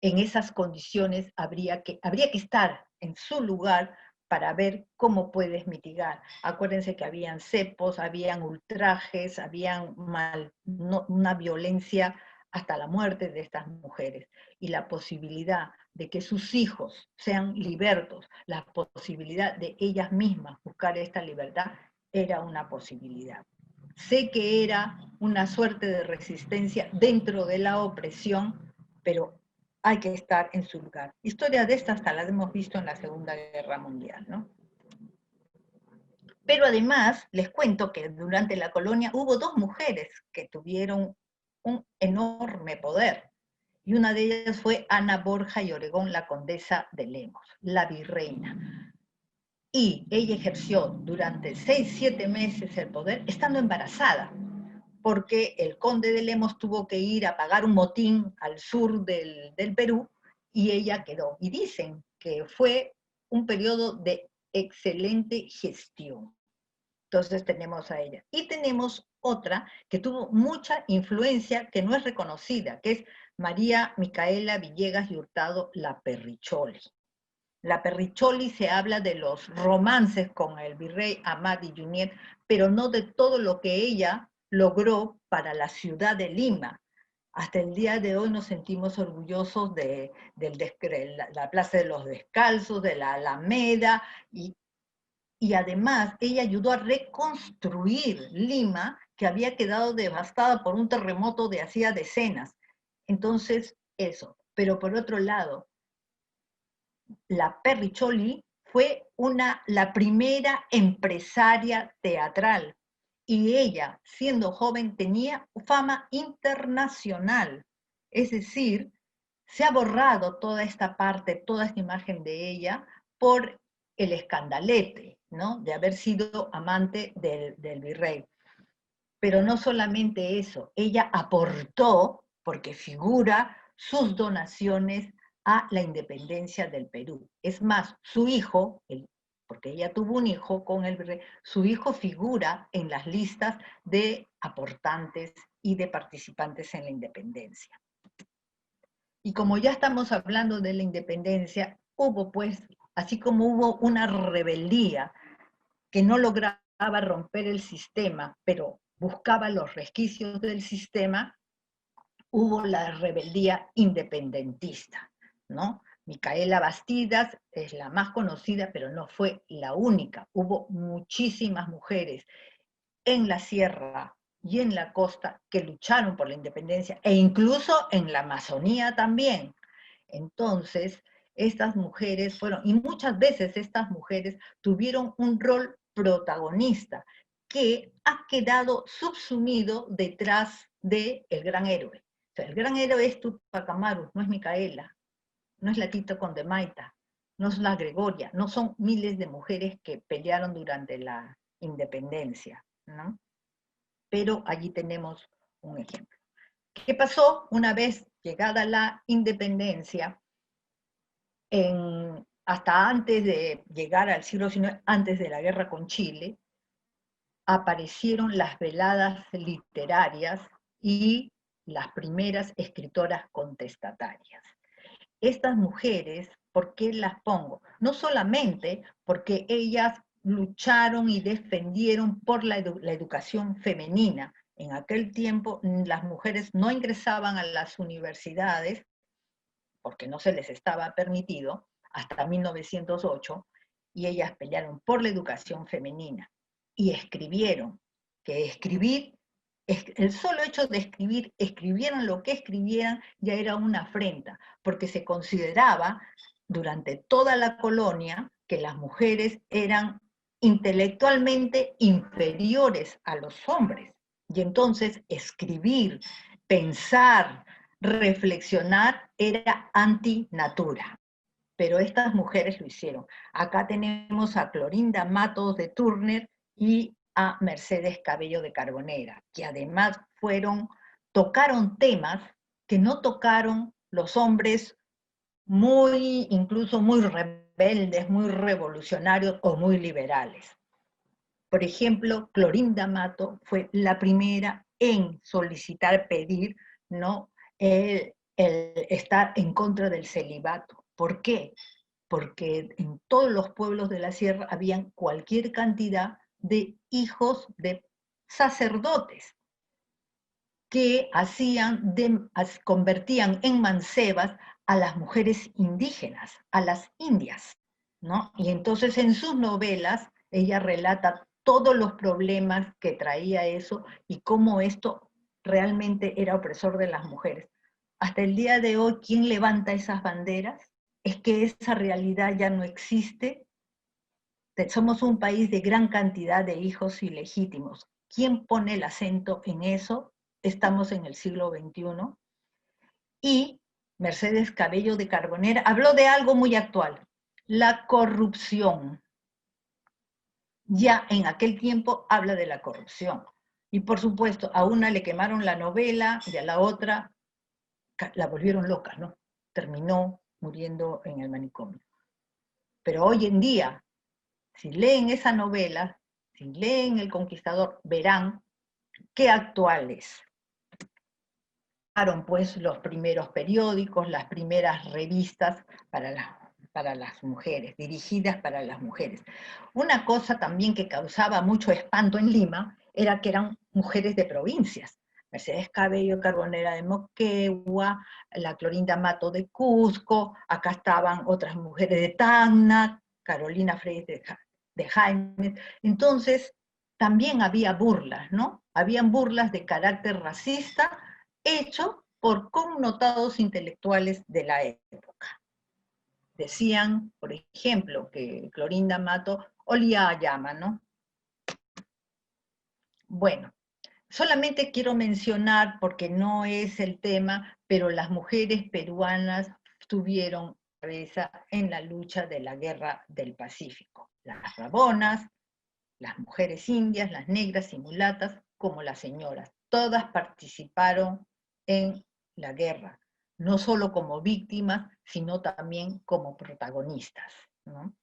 Speaker 3: en esas condiciones habría que estar en su lugar para ver cómo puedes mitigar. Acuérdense que habían cepos, habían ultrajes, habían una violencia hasta la muerte de estas mujeres. Y la posibilidad de que sus hijos sean libertos, la posibilidad de ellas mismas buscar esta libertad, era una posibilidad. Sé que era una suerte de resistencia dentro de la opresión, pero hay que estar en su lugar. Historias de estas hasta las hemos visto en la Segunda Guerra Mundial, ¿no? Pero además, les cuento que durante la colonia hubo dos mujeres que tuvieron un enorme poder. Y una de ellas fue Ana Borja y Obregón, la condesa de Lemos, la virreina. Y ella ejerció durante 6-7 meses el poder estando embarazada, porque el conde de Lemos tuvo que ir a pagar un motín al sur del Perú y ella quedó. Y dicen que fue un periodo de excelente gestión. Entonces tenemos a ella. Y tenemos otra que tuvo mucha influencia que no es reconocida, que es María Micaela Villegas y Hurtado, la Perricholi. La Perricholi se habla de los romances con el virrey Amadi Junier, pero no de todo lo que ella logró para la ciudad de Lima. Hasta el día de hoy nos sentimos orgullosos de la Plaza de los Descalzos, de la Alameda, y además ella ayudó a reconstruir Lima, que había quedado devastada por un terremoto de hacía decenas. Entonces, eso. Pero por otro lado, la Perricholi fue la primera empresaria teatral y ella, siendo joven, tenía fama internacional. Es decir, se ha borrado toda esta parte, toda esta imagen de ella por el escandalete, ¿no? De haber sido amante del virrey. Pero no solamente eso, ella aportó, porque figura sus donaciones a la independencia del Perú. Es más, su hijo, porque ella tuvo un hijo con el virrey, su hijo figura en las listas de aportantes y de participantes en la independencia. Y como ya estamos hablando de la independencia, hubo pues, así como hubo una rebeldía que no lograba romper el sistema, pero buscaba los resquicios del sistema, hubo la rebeldía independentista, ¿no? Micaela Bastidas es la más conocida, pero no fue la única. Hubo muchísimas mujeres en la sierra y en la costa que lucharon por la independencia, e incluso en la Amazonía también. Entonces, estas mujeres fueron, y muchas veces estas mujeres tuvieron un rol protagonista que ha quedado subsumido detrás del gran héroe. O sea, el gran héroe es Tupac Amaru, no es Micaela, no es la Tito Condemaita, no es la Gregoria, no son miles de mujeres que pelearon durante la independencia, ¿no? Pero allí tenemos un ejemplo. ¿Qué pasó una vez llegada la independencia? Hasta antes de llegar al siglo XIX, antes de la guerra con Chile, aparecieron las veladas literarias y las primeras escritoras contestatarias. Estas mujeres, ¿por qué las pongo? No solamente porque ellas lucharon y defendieron por la educación femenina. En aquel tiempo las mujeres no ingresaban a las universidades porque no se les estaba permitido hasta 1908, y ellas pelearon por la educación femenina y escribieron, que escribir, el solo hecho de escribir, escribieran lo que escribieran, ya era una afrenta, porque se consideraba durante toda la colonia que las mujeres eran intelectualmente inferiores a los hombres. Y entonces escribir, pensar, reflexionar era antinatura. Pero estas mujeres lo hicieron. Acá tenemos a Clorinda Matos de Turner y a Mercedes Cabello de Carbonera, que además tocaron temas que no tocaron los hombres incluso muy rebeldes, muy revolucionarios o muy liberales. Por ejemplo, Clorinda Mato fue la primera en solicitar, pedir, ¿no?, el estar en contra del celibato. ¿Por qué? Porque en todos los pueblos de la sierra habían cualquier cantidad de hijos de sacerdotes que convertían en mancebas a las mujeres indígenas, a las indias, ¿no? Y entonces en sus novelas ella relata todos los problemas que traía eso y cómo esto realmente era opresor de las mujeres. Hasta el día de hoy, ¿quién levanta esas banderas? ¿Es que esa realidad ya no existe? Somos un país de gran cantidad de hijos ilegítimos. ¿Quién pone el acento en eso? Estamos en el siglo XXI. Y Mercedes Cabello de Carbonera habló de algo muy actual, la corrupción. Ya en aquel tiempo habla de la corrupción. Y por supuesto, a una le quemaron la novela y a la otra la volvieron loca, ¿no? Terminó muriendo en el manicomio. Pero hoy en día, si leen esa novela, si leen El Conquistador, verán qué actual es. Pues los primeros periódicos, las primeras revistas para las mujeres, dirigidas para las mujeres. Una cosa también que causaba mucho espanto en Lima era que eran mujeres de provincias. Mercedes Cabello Carbonera de Moquegua, la Clorinda Mato de Cusco, acá estaban otras mujeres de Tacna, Carolina Freire de Jaime. Entonces, también había burlas, ¿no? Habían burlas de carácter racista, hecho por connotados intelectuales de la época. Decían, por ejemplo, que Clorinda Mato olía a llama, ¿no? Bueno, solamente quiero mencionar, porque no es el tema, pero las mujeres peruanas tuvieron cabeza en la lucha de la Guerra del Pacífico. Las rabonas, las mujeres indias, las negras y mulatas, como las señoras, todas participaron en la guerra, no solo como víctimas, sino también como protagonistas, ¿no?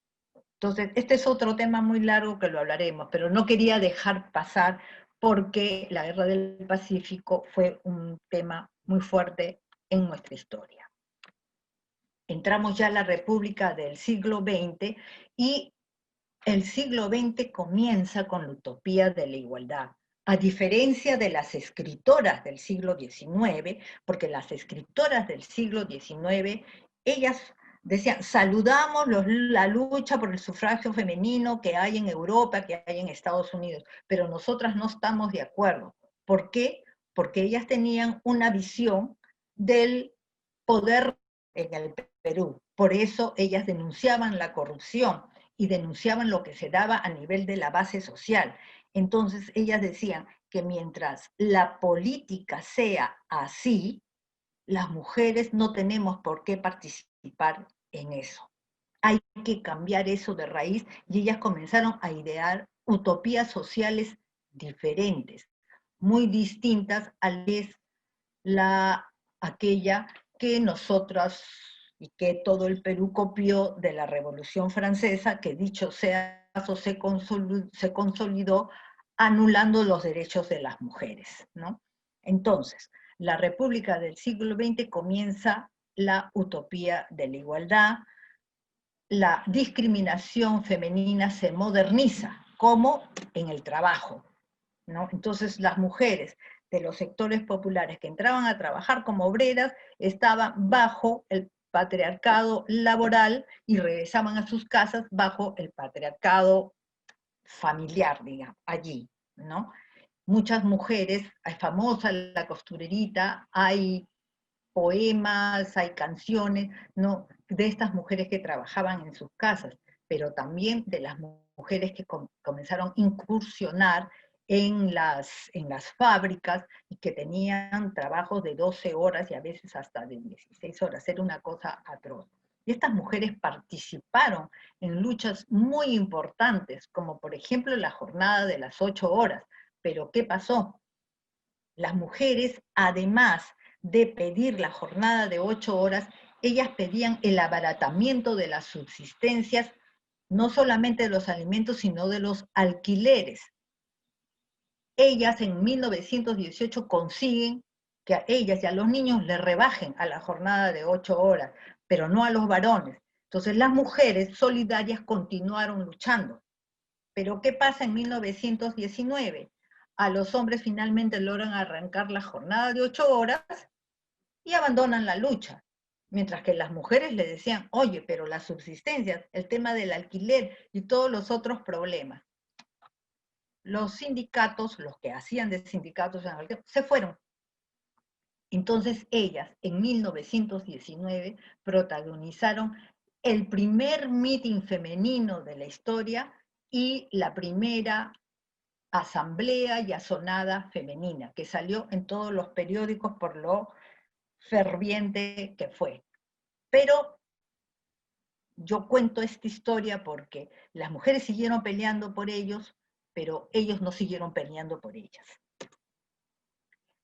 Speaker 3: Entonces, este es otro tema muy largo que lo hablaremos, pero no quería dejar pasar porque la Guerra del Pacífico fue un tema muy fuerte en nuestra historia. Entramos ya a la República del siglo XX y el siglo XX comienza con la utopía de la igualdad. A diferencia de las escritoras del siglo XIX, porque las escritoras del siglo XIX, ellas decían, saludamos la lucha por el sufragio femenino que hay en Europa, que hay en Estados Unidos, pero nosotras no estamos de acuerdo. ¿Por qué? Porque ellas tenían una visión del poder en el Perú. Por eso ellas denunciaban la corrupción y denunciaban lo que se daba a nivel de la base social. Entonces ellas decían que mientras la política sea así, las mujeres no tenemos por qué participar en eso. Hay que cambiar eso de raíz y ellas comenzaron a idear utopías sociales diferentes, muy distintas a las aquella que nosotras y que todo el Perú copió de la Revolución Francesa, que dicho sea paso se consolidó anulando los derechos de las mujeres, ¿no? Entonces, la República del siglo XX comienza la utopía de la igualdad, la discriminación femenina se moderniza, como en el trabajo, ¿no? Entonces las mujeres de los sectores populares que entraban a trabajar como obreras estaban bajo el patriarcado laboral y regresaban a sus casas bajo el patriarcado familiar, digamos, allí, ¿no? Muchas mujeres, es famosa la costurerita, hay poemas, hay canciones, ¿no? De estas mujeres que trabajaban en sus casas, pero también de las mujeres que comenzaron a incursionar en las fábricas y que tenían trabajos de 12 horas y a veces hasta de 16 horas. Era una cosa atroz. Y estas mujeres participaron en luchas muy importantes, como por ejemplo la jornada de las 8 horas. Pero ¿qué pasó? Las mujeres, además de pedir la jornada de 8 horas, ellas pedían el abaratamiento de las subsistencias, no solamente de los alimentos, sino de los alquileres. Ellas en 1918 consiguen que a ellas y a los niños les rebajen a la jornada de 8 horas, pero no a los varones. Entonces las mujeres solidarias continuaron luchando. Pero ¿qué pasa en 1919? A los hombres finalmente logran arrancar la jornada de 8 horas y abandonan la lucha. Mientras que las mujeres le decían, oye, pero las subsistencias, el tema del alquiler y todos los otros problemas. Los sindicatos, los que hacían de sindicatos en el tiempo, se fueron. Entonces ellas, en 1919, protagonizaron el primer meeting femenino de la historia y la primera asamblea y asonada femenina, que salió en todos los periódicos por lo ferviente que fue. Pero yo cuento esta historia porque las mujeres siguieron peleando por ellos, pero ellos no siguieron peleando por ellas.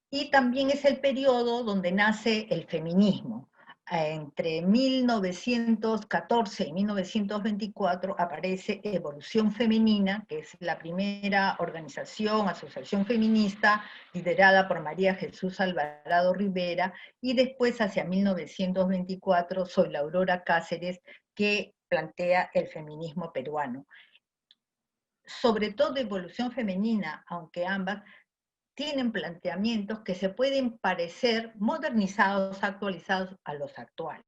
Speaker 3: Y también es el periodo donde nace el feminismo. Entre 1914 y 1924 aparece Evolución Femenina, que es la primera asociación feminista liderada por María Jesús Alvarado Rivera, y después hacia 1924 Soy la Aurora Cáceres, que plantea el feminismo peruano. Sobre todo Evolución Femenina, aunque ambas tienen planteamientos que se pueden parecer modernizados, actualizados a los actuales,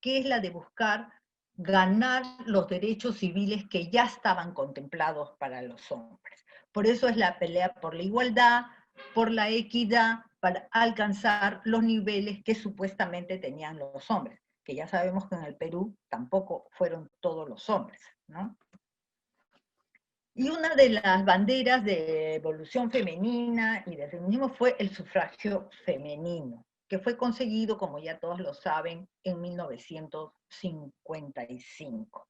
Speaker 3: que es la de buscar ganar los derechos civiles que ya estaban contemplados para los hombres. Por eso es la pelea por la igualdad, por la equidad, para alcanzar los niveles que supuestamente tenían los hombres, que ya sabemos que en el Perú tampoco fueron todos los hombres, ¿no? Y una de las banderas de evolución femenina y de feminismo fue el sufragio femenino, que fue conseguido, como ya todos lo saben, en 1955.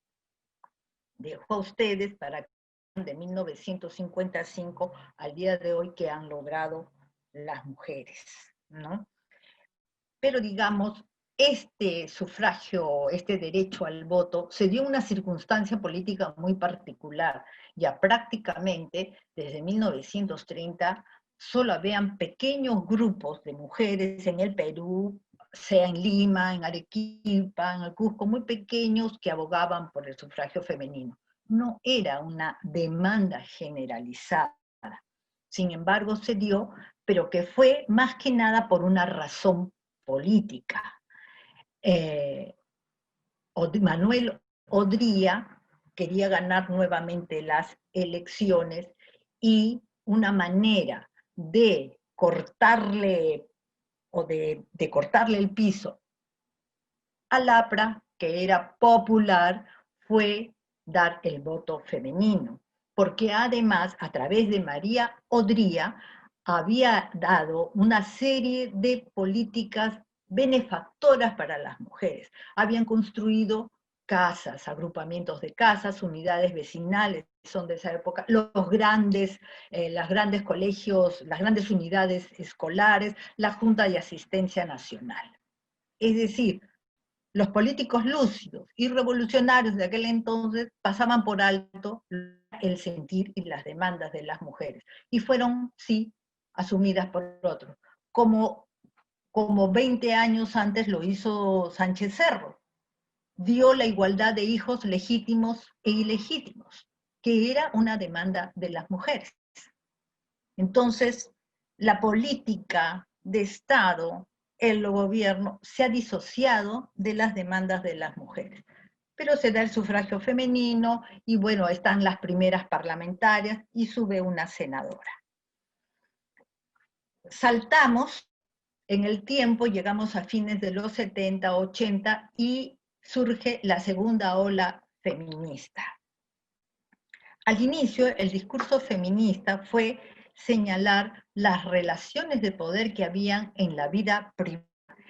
Speaker 3: Dejo a ustedes para que de 1955 al día de hoy que han logrado las mujeres, ¿no? Pero digamos, este sufragio, este derecho al voto, se dio una circunstancia política muy particular. Ya prácticamente desde 1930 solo habían pequeños grupos de mujeres en el Perú, sea en Lima, en Arequipa, en el Cusco, muy pequeños que abogaban por el sufragio femenino. No era una demanda generalizada. Sin embargo, se dio, pero que fue más que nada por una razón política. Manuel Odría quería ganar nuevamente las elecciones y una manera de cortarle cortarle el piso al APRA, que era popular, fue dar el voto femenino, porque además a través de María Odría había dado una serie de políticas benefactoras para las mujeres. Habían construido casas, agrupamientos de casas, unidades vecinales, son de esa época, las grandes colegios, las grandes unidades escolares, la Junta de Asistencia Nacional. Es decir, los políticos lúcidos y revolucionarios de aquel entonces pasaban por alto el sentir y las demandas de las mujeres, y fueron, sí, asumidas por otros, como 20 años antes lo hizo Sánchez Cerro. Dio la igualdad de hijos legítimos e ilegítimos, que era una demanda de las mujeres. Entonces, la política de Estado, el gobierno, se ha disociado de las demandas de las mujeres. Pero se da el sufragio femenino, y bueno, están las primeras parlamentarias, y sube una senadora. Saltamos en el tiempo, llegamos a fines de los 70, 80, y surge la segunda ola feminista. Al inicio, el discurso feminista fue señalar las relaciones de poder que habían en la vida privada.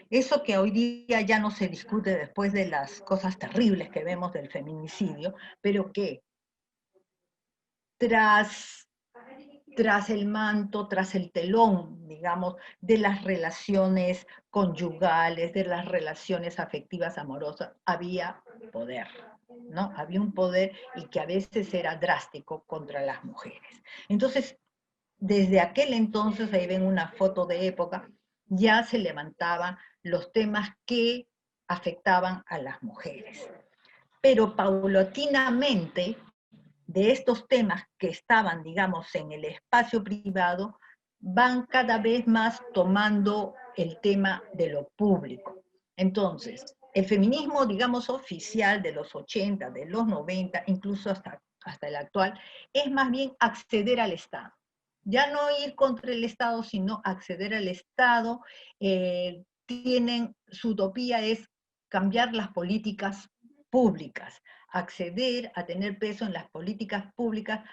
Speaker 3: Eso que hoy día ya no se discute después de las cosas terribles que vemos del feminicidio, pero que tras el manto, tras el telón, digamos, de las relaciones conyugales, de las relaciones afectivas amorosas, había poder, ¿no? Había un poder, y que a veces era drástico contra las mujeres. Entonces, desde aquel entonces, ahí ven una foto de época, ya se levantaban los temas que afectaban a las mujeres. Pero paulatinamente, de estos temas que estaban, digamos, en el espacio privado, van cada vez más tomando el tema de lo público. Entonces, el feminismo, digamos, oficial de los 80, de los 90, incluso hasta el actual, es más bien acceder al Estado. Ya no ir contra el Estado, sino acceder al Estado. Su utopía es cambiar las políticas públicas, acceder a tener peso en las políticas públicas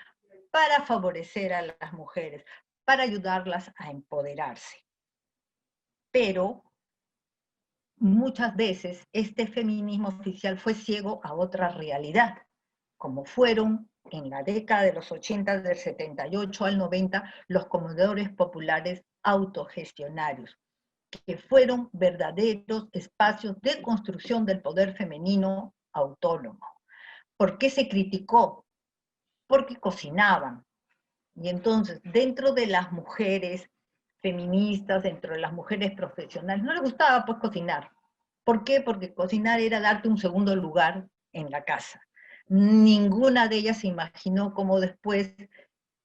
Speaker 3: para favorecer a las mujeres, para ayudarlas a empoderarse. Pero muchas veces este feminismo oficial fue ciego a otra realidad, como fueron en la década de los 80, del 78 al 90, los comedores populares autogestionarios, que fueron verdaderos espacios de construcción del poder femenino autónomo. ¿Por qué se criticó? Porque cocinaban. Y entonces, dentro de las mujeres feministas, dentro de las mujeres profesionales, no les gustaba pues cocinar. ¿Por qué? Porque cocinar era darte un segundo lugar en la casa. Ninguna de ellas se imaginó cómo después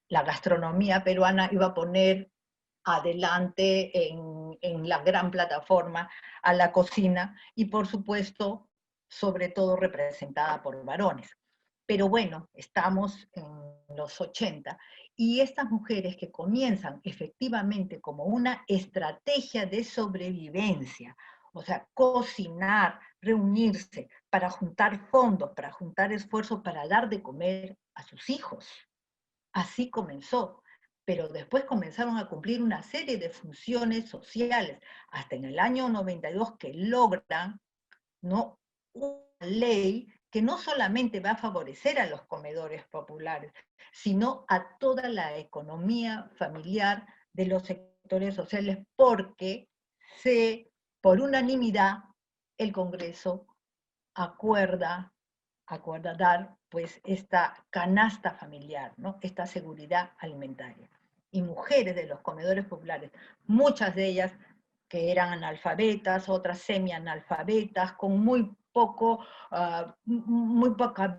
Speaker 3: la gastronomía peruana iba a poner adelante en la gran plataforma a la cocina, y por supuesto, sobre todo representada por varones. Pero bueno, estamos en los 80, y estas mujeres que comienzan efectivamente como una estrategia de sobrevivencia, o sea, cocinar, reunirse para juntar fondos, para juntar esfuerzos, para dar de comer a sus hijos. Así comenzó, pero después comenzaron a cumplir una serie de funciones sociales, hasta en el año 92 que logran, ¿no?, una ley que no solamente va a favorecer a los comedores populares, sino a toda la economía familiar de los sectores sociales, porque por unanimidad, el Congreso acuerda dar pues esta canasta familiar, ¿no?, esta seguridad alimentaria. Y mujeres de los comedores populares, muchas de ellas que eran analfabetas, otras semianalfabetas, con muy poca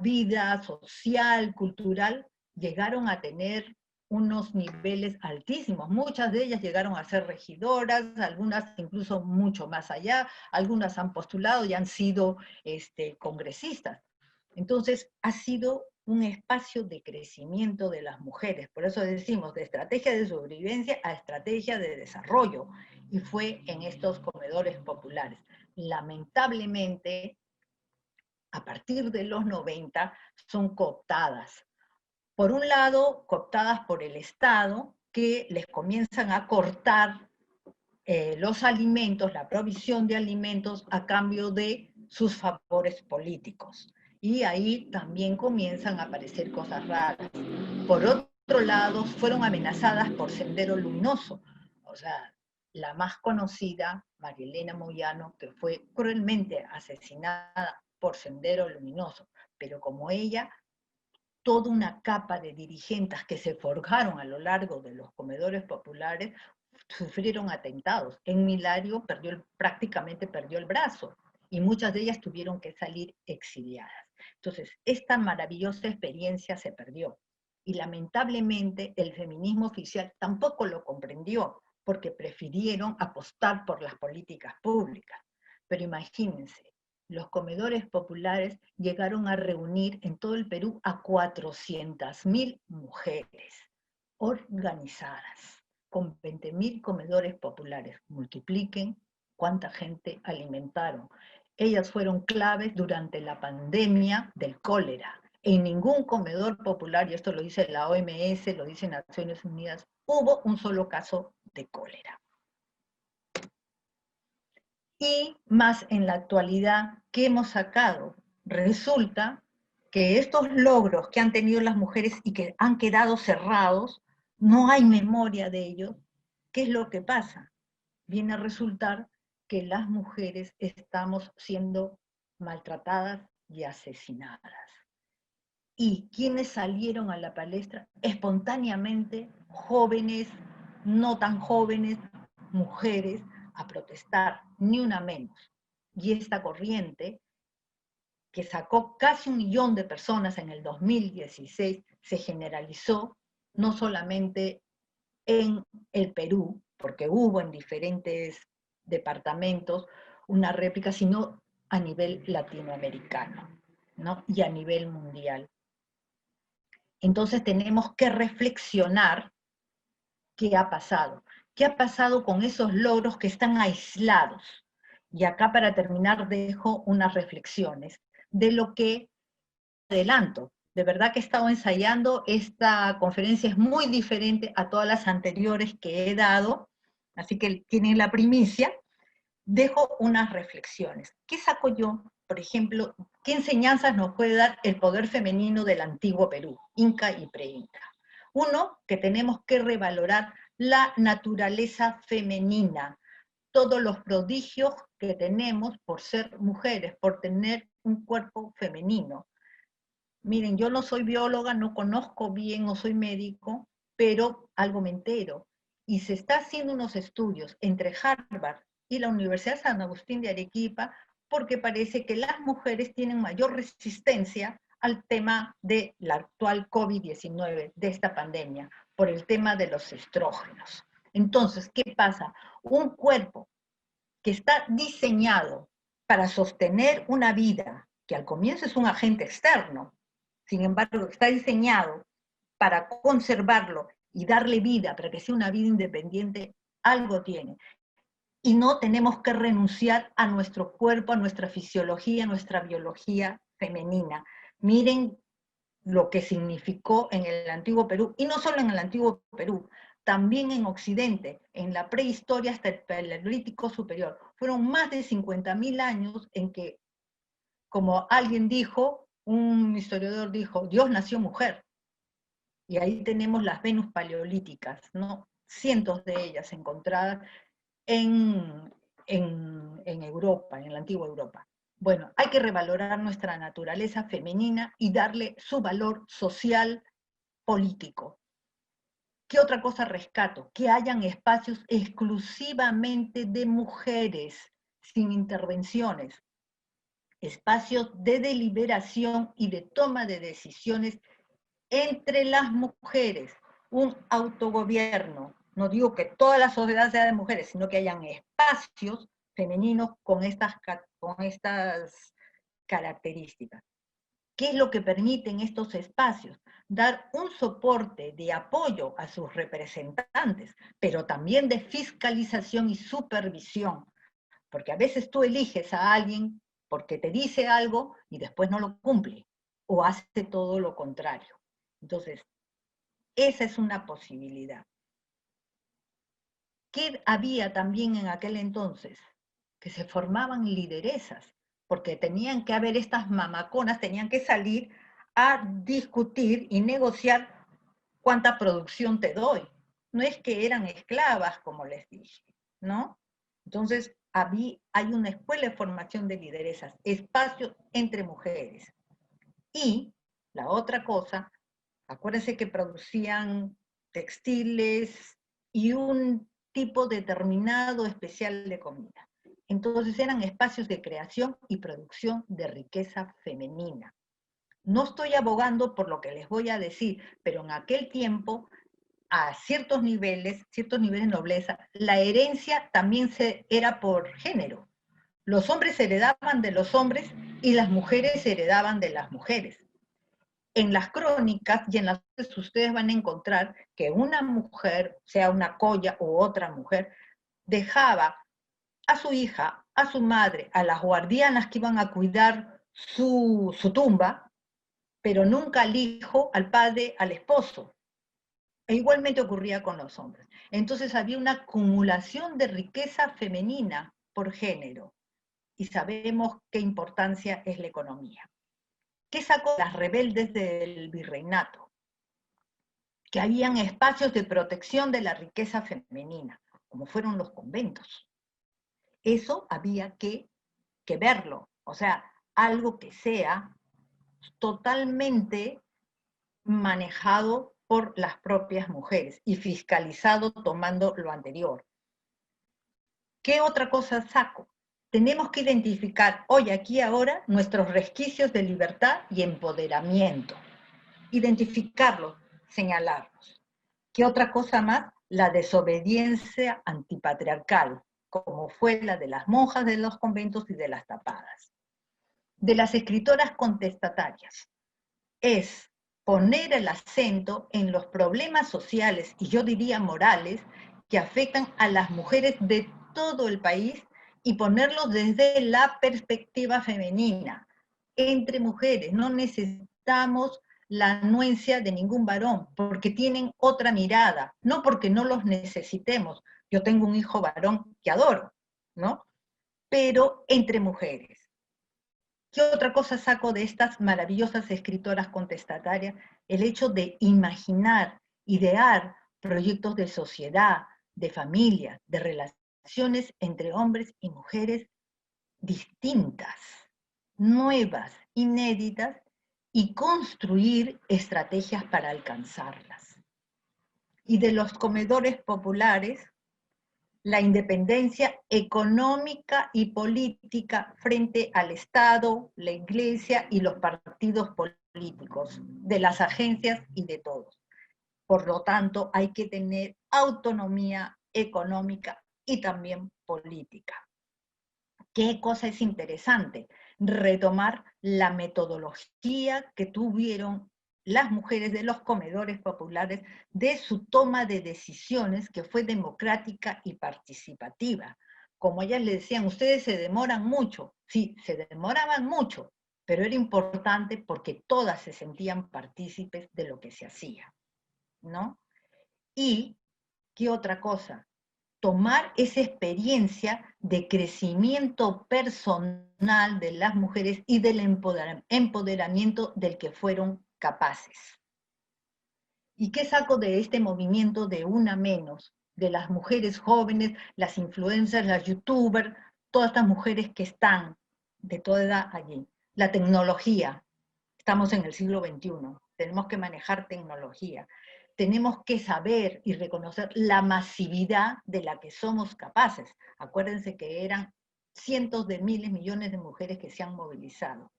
Speaker 3: vida social, cultural, llegaron a tener unos niveles altísimos. Muchas de ellas llegaron a ser regidoras, algunas incluso mucho más allá, algunas han postulado y han sido congresistas. Entonces, ha sido un espacio de crecimiento de las mujeres. Por eso decimos, de estrategia de sobrevivencia a estrategia de desarrollo. Y fue en estos comedores populares. Lamentablemente, a partir de los 90, son cooptadas. Por un lado, cooptadas por el Estado, que les comienzan a cortar los alimentos, la provisión de alimentos, a cambio de sus favores políticos. Y ahí también comienzan a aparecer cosas raras. Por otro lado, fueron amenazadas por Sendero Luminoso. O sea, la más conocida, María Elena Moyano, que fue cruelmente asesinada por Sendero Luminoso. Pero como ella, toda una capa de dirigentes que se forjaron a lo largo de los comedores populares sufrieron atentados. En Milario prácticamente perdió el brazo y muchas de ellas tuvieron que salir exiliadas. Entonces, esta maravillosa experiencia se perdió y lamentablemente el feminismo oficial tampoco lo comprendió porque prefirieron apostar por las políticas públicas. Pero imagínense, los comedores populares llegaron a reunir en todo el Perú a 400.000 mujeres organizadas, con 20.000 comedores populares. Multipliquen cuánta gente alimentaron. Ellas fueron claves durante la pandemia del cólera. En ningún comedor popular, y esto lo dice la OMS, lo dice Naciones Unidas, hubo un solo caso de cólera. Y más en la actualidad, ¿qué hemos sacado? Resulta que estos logros que han tenido las mujeres y que han quedado cerrados, no hay memoria de ellos. ¿Qué es lo que pasa? Viene a resultar que las mujeres estamos siendo maltratadas y asesinadas. ¿Y quiénes salieron a la palestra? Espontáneamente, jóvenes, no tan jóvenes, mujeres, a protestar, ni una menos. Y esta corriente, que sacó casi 1 millón de personas en el 2016, se generalizó no solamente en el Perú, porque hubo en diferentes departamentos una réplica, sino a nivel latinoamericano, ¿no? Y a nivel mundial. Entonces tenemos que reflexionar qué ha pasado. ¿Qué ha pasado con esos logros que están aislados? Y acá para terminar dejo unas reflexiones de lo que adelanto. De verdad que he estado ensayando, esta conferencia es muy diferente a todas las anteriores que he dado, así que tienen la primicia. Dejo unas reflexiones. ¿Qué saco yo? Por ejemplo, ¿qué enseñanzas nos puede dar el poder femenino del antiguo Perú, Inca y pre-Inca? Uno, que tenemos que revalorar la naturaleza femenina, todos los prodigios que tenemos por ser mujeres, por tener un cuerpo femenino. Miren, yo no soy bióloga, no conozco bien, no soy médico, pero algo me entero. Y se está haciendo unos estudios entre Harvard y la Universidad de San Agustín de Arequipa, porque parece que las mujeres tienen mayor resistencia al tema de la actual COVID-19, de esta pandemia, por el tema de los estrógenos. Entonces, ¿qué pasa? Un cuerpo que está diseñado para sostener una vida, que al comienzo es un agente externo, sin embargo, está diseñado para conservarlo y darle vida, para que sea una vida independiente, algo tiene. Y no tenemos que renunciar a nuestro cuerpo, a nuestra fisiología, a nuestra biología femenina. Miren lo que significó en el antiguo Perú, y no solo en el antiguo Perú, también en Occidente, en la prehistoria hasta el Paleolítico superior. Fueron más de 50.000 años en que, como alguien dijo, un historiador dijo, Dios nació mujer. Y ahí tenemos las Venus paleolíticas, ¿no? Cientos de ellas encontradas en Europa, en la antigua Europa. Bueno, hay que revalorar nuestra naturaleza femenina y darle su valor social, político. ¿Qué otra cosa rescato? Que hayan espacios exclusivamente de mujeres, sin intervenciones. Espacios de deliberación y de toma de decisiones entre las mujeres, un autogobierno. No digo que toda la sociedad sea de mujeres, sino que hayan espacios femeninos con estas características. ¿Qué es lo que permiten estos espacios? Dar un soporte de apoyo a sus representantes, pero también de fiscalización y supervisión, porque a veces tú eliges a alguien porque te dice algo y después no lo cumple, o hace todo lo contrario. Entonces, esa es una posibilidad. ¿Qué había también en aquel entonces? Que se formaban lideresas. porque tenían que haber estas mamaconas, tenían que salir a discutir y negociar cuánta producción te doy. No es que eran esclavas, como les dije, ¿no? Entonces, hay una escuela de formación de lideresas, espacio entre mujeres. Y la otra cosa, acuérdense que producían textiles y un tipo determinado especial de comida. Entonces eran espacios de creación y producción de riqueza femenina. No estoy abogando por lo que les voy a decir, pero en aquel tiempo, a ciertos niveles de nobleza, la herencia también era por género. Los hombres heredaban de los hombres y las mujeres heredaban de las mujeres. En las crónicas y en las ustedes van a encontrar que una mujer, sea una colla u otra mujer, dejaba a su hija, a su madre, a las guardianas que iban a cuidar su tumba, pero nunca al hijo, al padre, al esposo. E igualmente ocurría con los hombres. Entonces había una acumulación de riqueza femenina por género. Y sabemos qué importancia es la economía. ¿Qué sacó las rebeldes del virreinato? Que habían espacios de protección de la riqueza femenina, como fueron los conventos. Eso había que verlo, o sea, algo que sea totalmente manejado por las propias mujeres y fiscalizado tomando lo anterior. ¿Qué otra cosa saco? Tenemos que identificar hoy, aquí, ahora, nuestros resquicios de libertad y empoderamiento. Identificarlos, señalarlos. ¿Qué otra cosa más? La desobediencia antipatriarcal, como fue la de las monjas de los conventos y de las tapadas. De las escritoras contestatarias. Es poner el acento en los problemas sociales, y yo diría morales, que afectan a las mujeres de todo el país y ponerlos desde la perspectiva femenina. Entre mujeres, no necesitamos la anuencia de ningún varón, porque tienen otra mirada, no porque no los necesitemos. Yo tengo un hijo varón que adoro, ¿no? Pero entre mujeres. ¿Qué otra cosa saco de estas maravillosas escritoras contestatarias? El hecho de imaginar, idear proyectos de sociedad, de familia, de relaciones entre hombres y mujeres distintas, nuevas, inéditas, y construir estrategias para alcanzarlas. Y de los comedores populares, la independencia económica y política frente al Estado, la Iglesia y los partidos políticos, de las agencias y de todos. Por lo tanto, hay que tener autonomía económica y también política. ¿Qué cosa es interesante? Retomar la metodología que tuvieron las mujeres de los comedores populares de su toma de decisiones, que fue democrática y participativa. Como ellas le decían, ustedes se demoran mucho. Sí, se demoraban mucho, pero era importante porque todas se sentían partícipes de lo que se hacía, ¿no? Y, ¿qué otra cosa? Tomar esa experiencia de crecimiento personal de las mujeres y del empoderamiento del que fueron capaces. ¿Y qué saco de este movimiento de una menos? De las mujeres jóvenes, las influencers, las youtubers, todas estas mujeres que están de toda edad allí. La tecnología. Estamos en el siglo XXI. Tenemos que manejar tecnología. Tenemos que saber y reconocer la masividad de la que somos capaces. Acuérdense que eran cientos de miles, millones de mujeres que se han movilizado.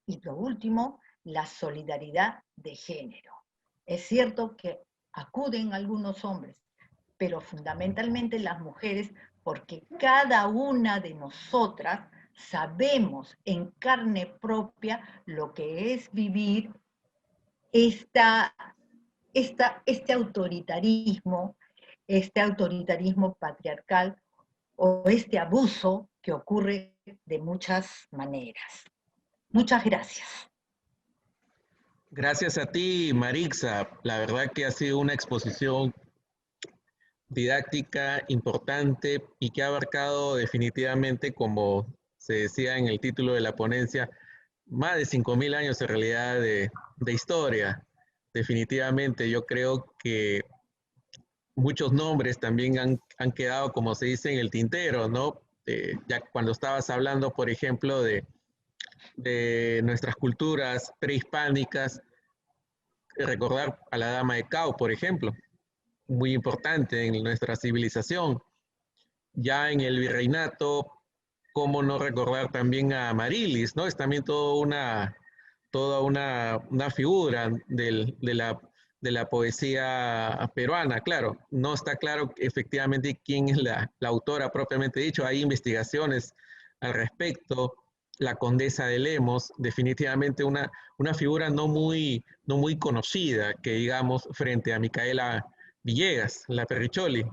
Speaker 3: Y lo último, la solidaridad de género. Es cierto que acuden algunos hombres, pero fundamentalmente las mujeres, porque cada una de nosotras sabemos en carne propia lo que es vivir este autoritarismo patriarcal o este abuso que ocurre de muchas maneras. Muchas gracias.
Speaker 1: Gracias a ti, Marixa. La verdad que ha sido una exposición didáctica importante y que ha abarcado definitivamente, como se decía en el título de la ponencia, más de 5.000 años en realidad de historia. Definitivamente yo creo que muchos nombres también han quedado, como se dice, en el tintero, ¿no? Ya cuando estabas hablando, por ejemplo, de nuestras culturas prehispánicas, recordar a la dama de Cao, por ejemplo, muy importante en nuestra civilización. Ya en el virreinato, cómo no recordar también a Marilis, ¿no? Es también toda una figura de la poesía peruana, claro. No está claro efectivamente quién es la autora propiamente dicho. Hay investigaciones al respecto. La condesa de Lemos, definitivamente una figura no muy conocida, que digamos, frente a Micaela Villegas, la Perricholi,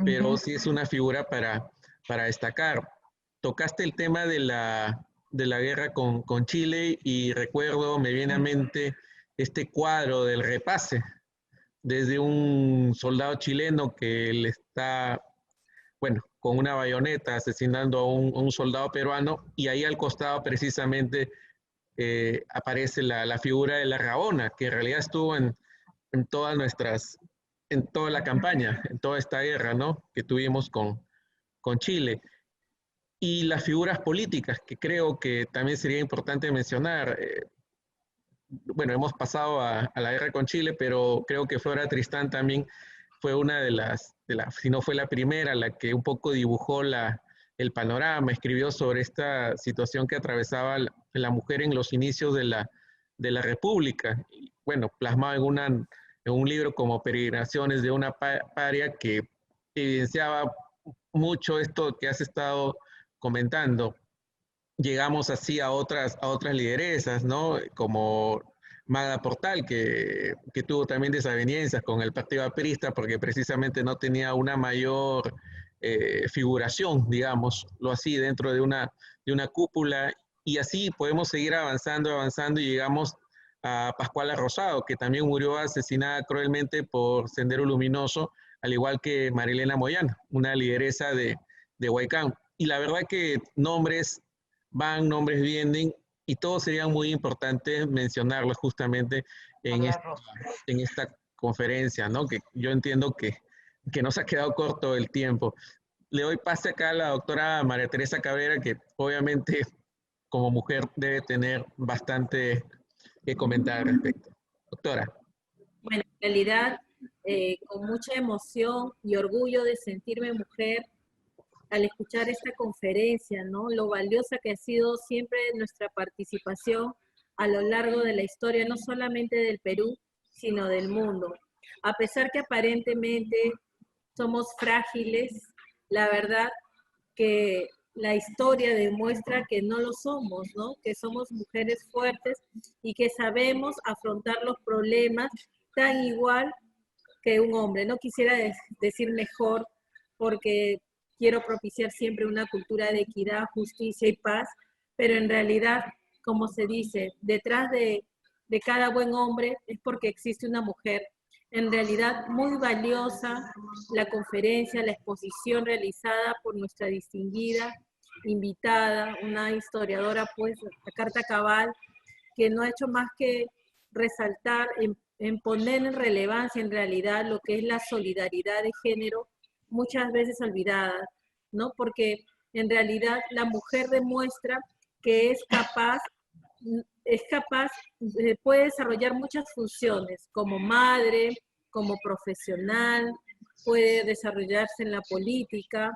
Speaker 1: pero sí es una figura para destacar. Tocaste el tema de la guerra con Chile y recuerdo, me viene a mente este cuadro del repase, desde un soldado chileno que le está, bueno, con una bayoneta asesinando a un soldado peruano, y ahí al costado precisamente aparece la figura de la Rabona, que en realidad estuvo en todas nuestras, en toda la campaña, en toda esta guerra, ¿no? Que tuvimos con Chile. Y las figuras políticas, que creo que también sería importante mencionar. Bueno, hemos pasado a la guerra con Chile, pero creo que Flora Tristán también fue una si no fue la primera, la que un poco dibujó el panorama, escribió sobre esta situación que atravesaba la mujer en los inicios de la República. Y, bueno, plasmado en un libro como Peregrinaciones de una paria, que evidenciaba mucho esto que has estado comentando. Llegamos así a otras lideresas, ¿no? Como Magda Portal, que tuvo también desavenencias con el Partido Aprista porque precisamente no tenía una mayor figuración, digámoslo así, dentro de una cúpula. Y así podemos seguir avanzando y llegamos a Pascuala Rosado, que también murió asesinada cruelmente por Sendero Luminoso, al igual que Marilena Moyano, una lideresa de Huaycán. Y la verdad que nombres van, nombres vienen, y todos serían muy importantes mencionarlos justamente en esta conferencia, ¿no? Que yo entiendo que nos ha quedado corto el tiempo. Le doy pase acá a la doctora María Teresa Cabrera, que obviamente como mujer debe tener bastante que comentar al respecto. Doctora.
Speaker 2: Bueno, en realidad, con mucha emoción y orgullo de sentirme mujer al escuchar esta conferencia, ¿no? Lo valiosa que ha sido siempre nuestra participación a lo largo de la historia, no solamente del Perú, sino del mundo. A pesar que aparentemente somos frágiles, la verdad que la historia demuestra que no lo somos, ¿no? Que somos mujeres fuertes y que sabemos afrontar los problemas tan igual que un hombre. No quisiera decir mejor, porque quiero propiciar siempre una cultura de equidad, justicia y paz, pero en realidad, como se dice, detrás de cada buen hombre es porque existe una mujer. En realidad, muy valiosa la conferencia, la exposición realizada por nuestra distinguida invitada, una historiadora, pues, a carta cabal, que no ha hecho más que resaltar, en poner en relevancia en realidad lo que es la solidaridad de género, muchas veces olvidada, ¿no? Porque en realidad la mujer demuestra que es capaz, puede desarrollar muchas funciones, como madre, como profesional, puede desarrollarse en la política,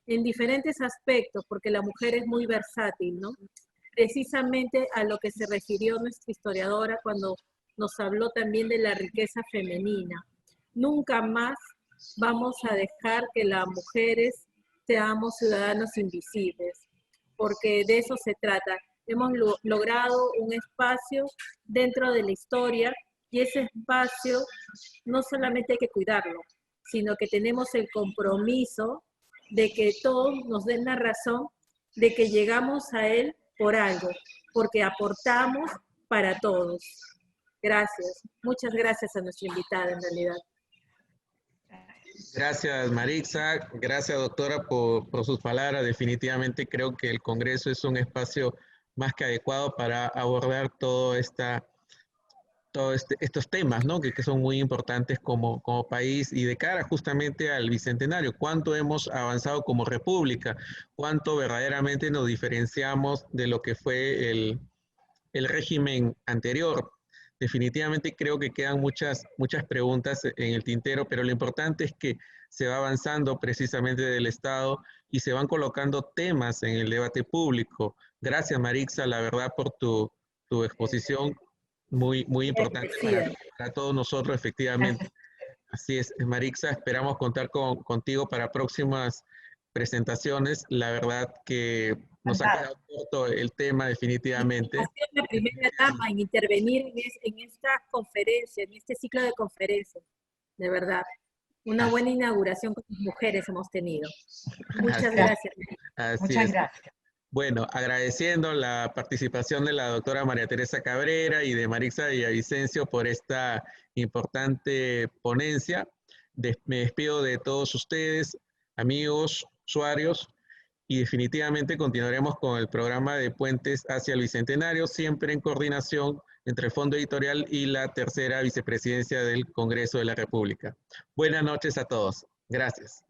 Speaker 2: en diferentes aspectos, porque la mujer es muy versátil, ¿no? Precisamente a lo que se refirió nuestra historiadora cuando nos habló también de la riqueza femenina. Nunca más vamos a dejar que las mujeres seamos ciudadanos invisibles, porque de eso se trata. Hemos logrado un espacio dentro de la historia, y ese espacio no solamente hay que cuidarlo, sino que tenemos el compromiso de que todos nos den la razón de que llegamos a él por algo, porque aportamos para todos. Gracias. Muchas gracias a nuestra invitada, en realidad.
Speaker 1: Gracias, Marixa. Gracias, doctora, por sus palabras. Definitivamente creo que el Congreso es un espacio más que adecuado para abordar estos temas, ¿no? Que son muy importantes como país y de cara justamente al Bicentenario. ¿Cuánto hemos avanzado como república? ¿Cuánto verdaderamente nos diferenciamos de lo que fue el régimen anterior? Definitivamente creo que quedan muchas preguntas en el tintero, pero lo importante es que se va avanzando precisamente del Estado y se van colocando temas en el debate público. Gracias, Marixa, la verdad, por tu exposición muy importante para todos nosotros, efectivamente. Así es, Marixa, esperamos contar contigo para próximas presentaciones. La verdad que nos ha quedado corto el tema, definitivamente.
Speaker 2: Ha sido la primera dama en intervenir en esta conferencia, en este ciclo de conferencias, de verdad. Una buena inauguración con las mujeres hemos tenido. Muchas gracias.
Speaker 3: Muchas gracias.
Speaker 1: Bueno, agradeciendo la participación de la doctora María Teresa Cabrera y de Marixa Villavicencio por esta importante ponencia. Me despido de todos ustedes, amigos, usuarios, y definitivamente continuaremos con el programa de Puentes hacia el Bicentenario, siempre en coordinación entre el Fondo Editorial y la tercera vicepresidencia del Congreso de la República. Buenas noches a todos. Gracias.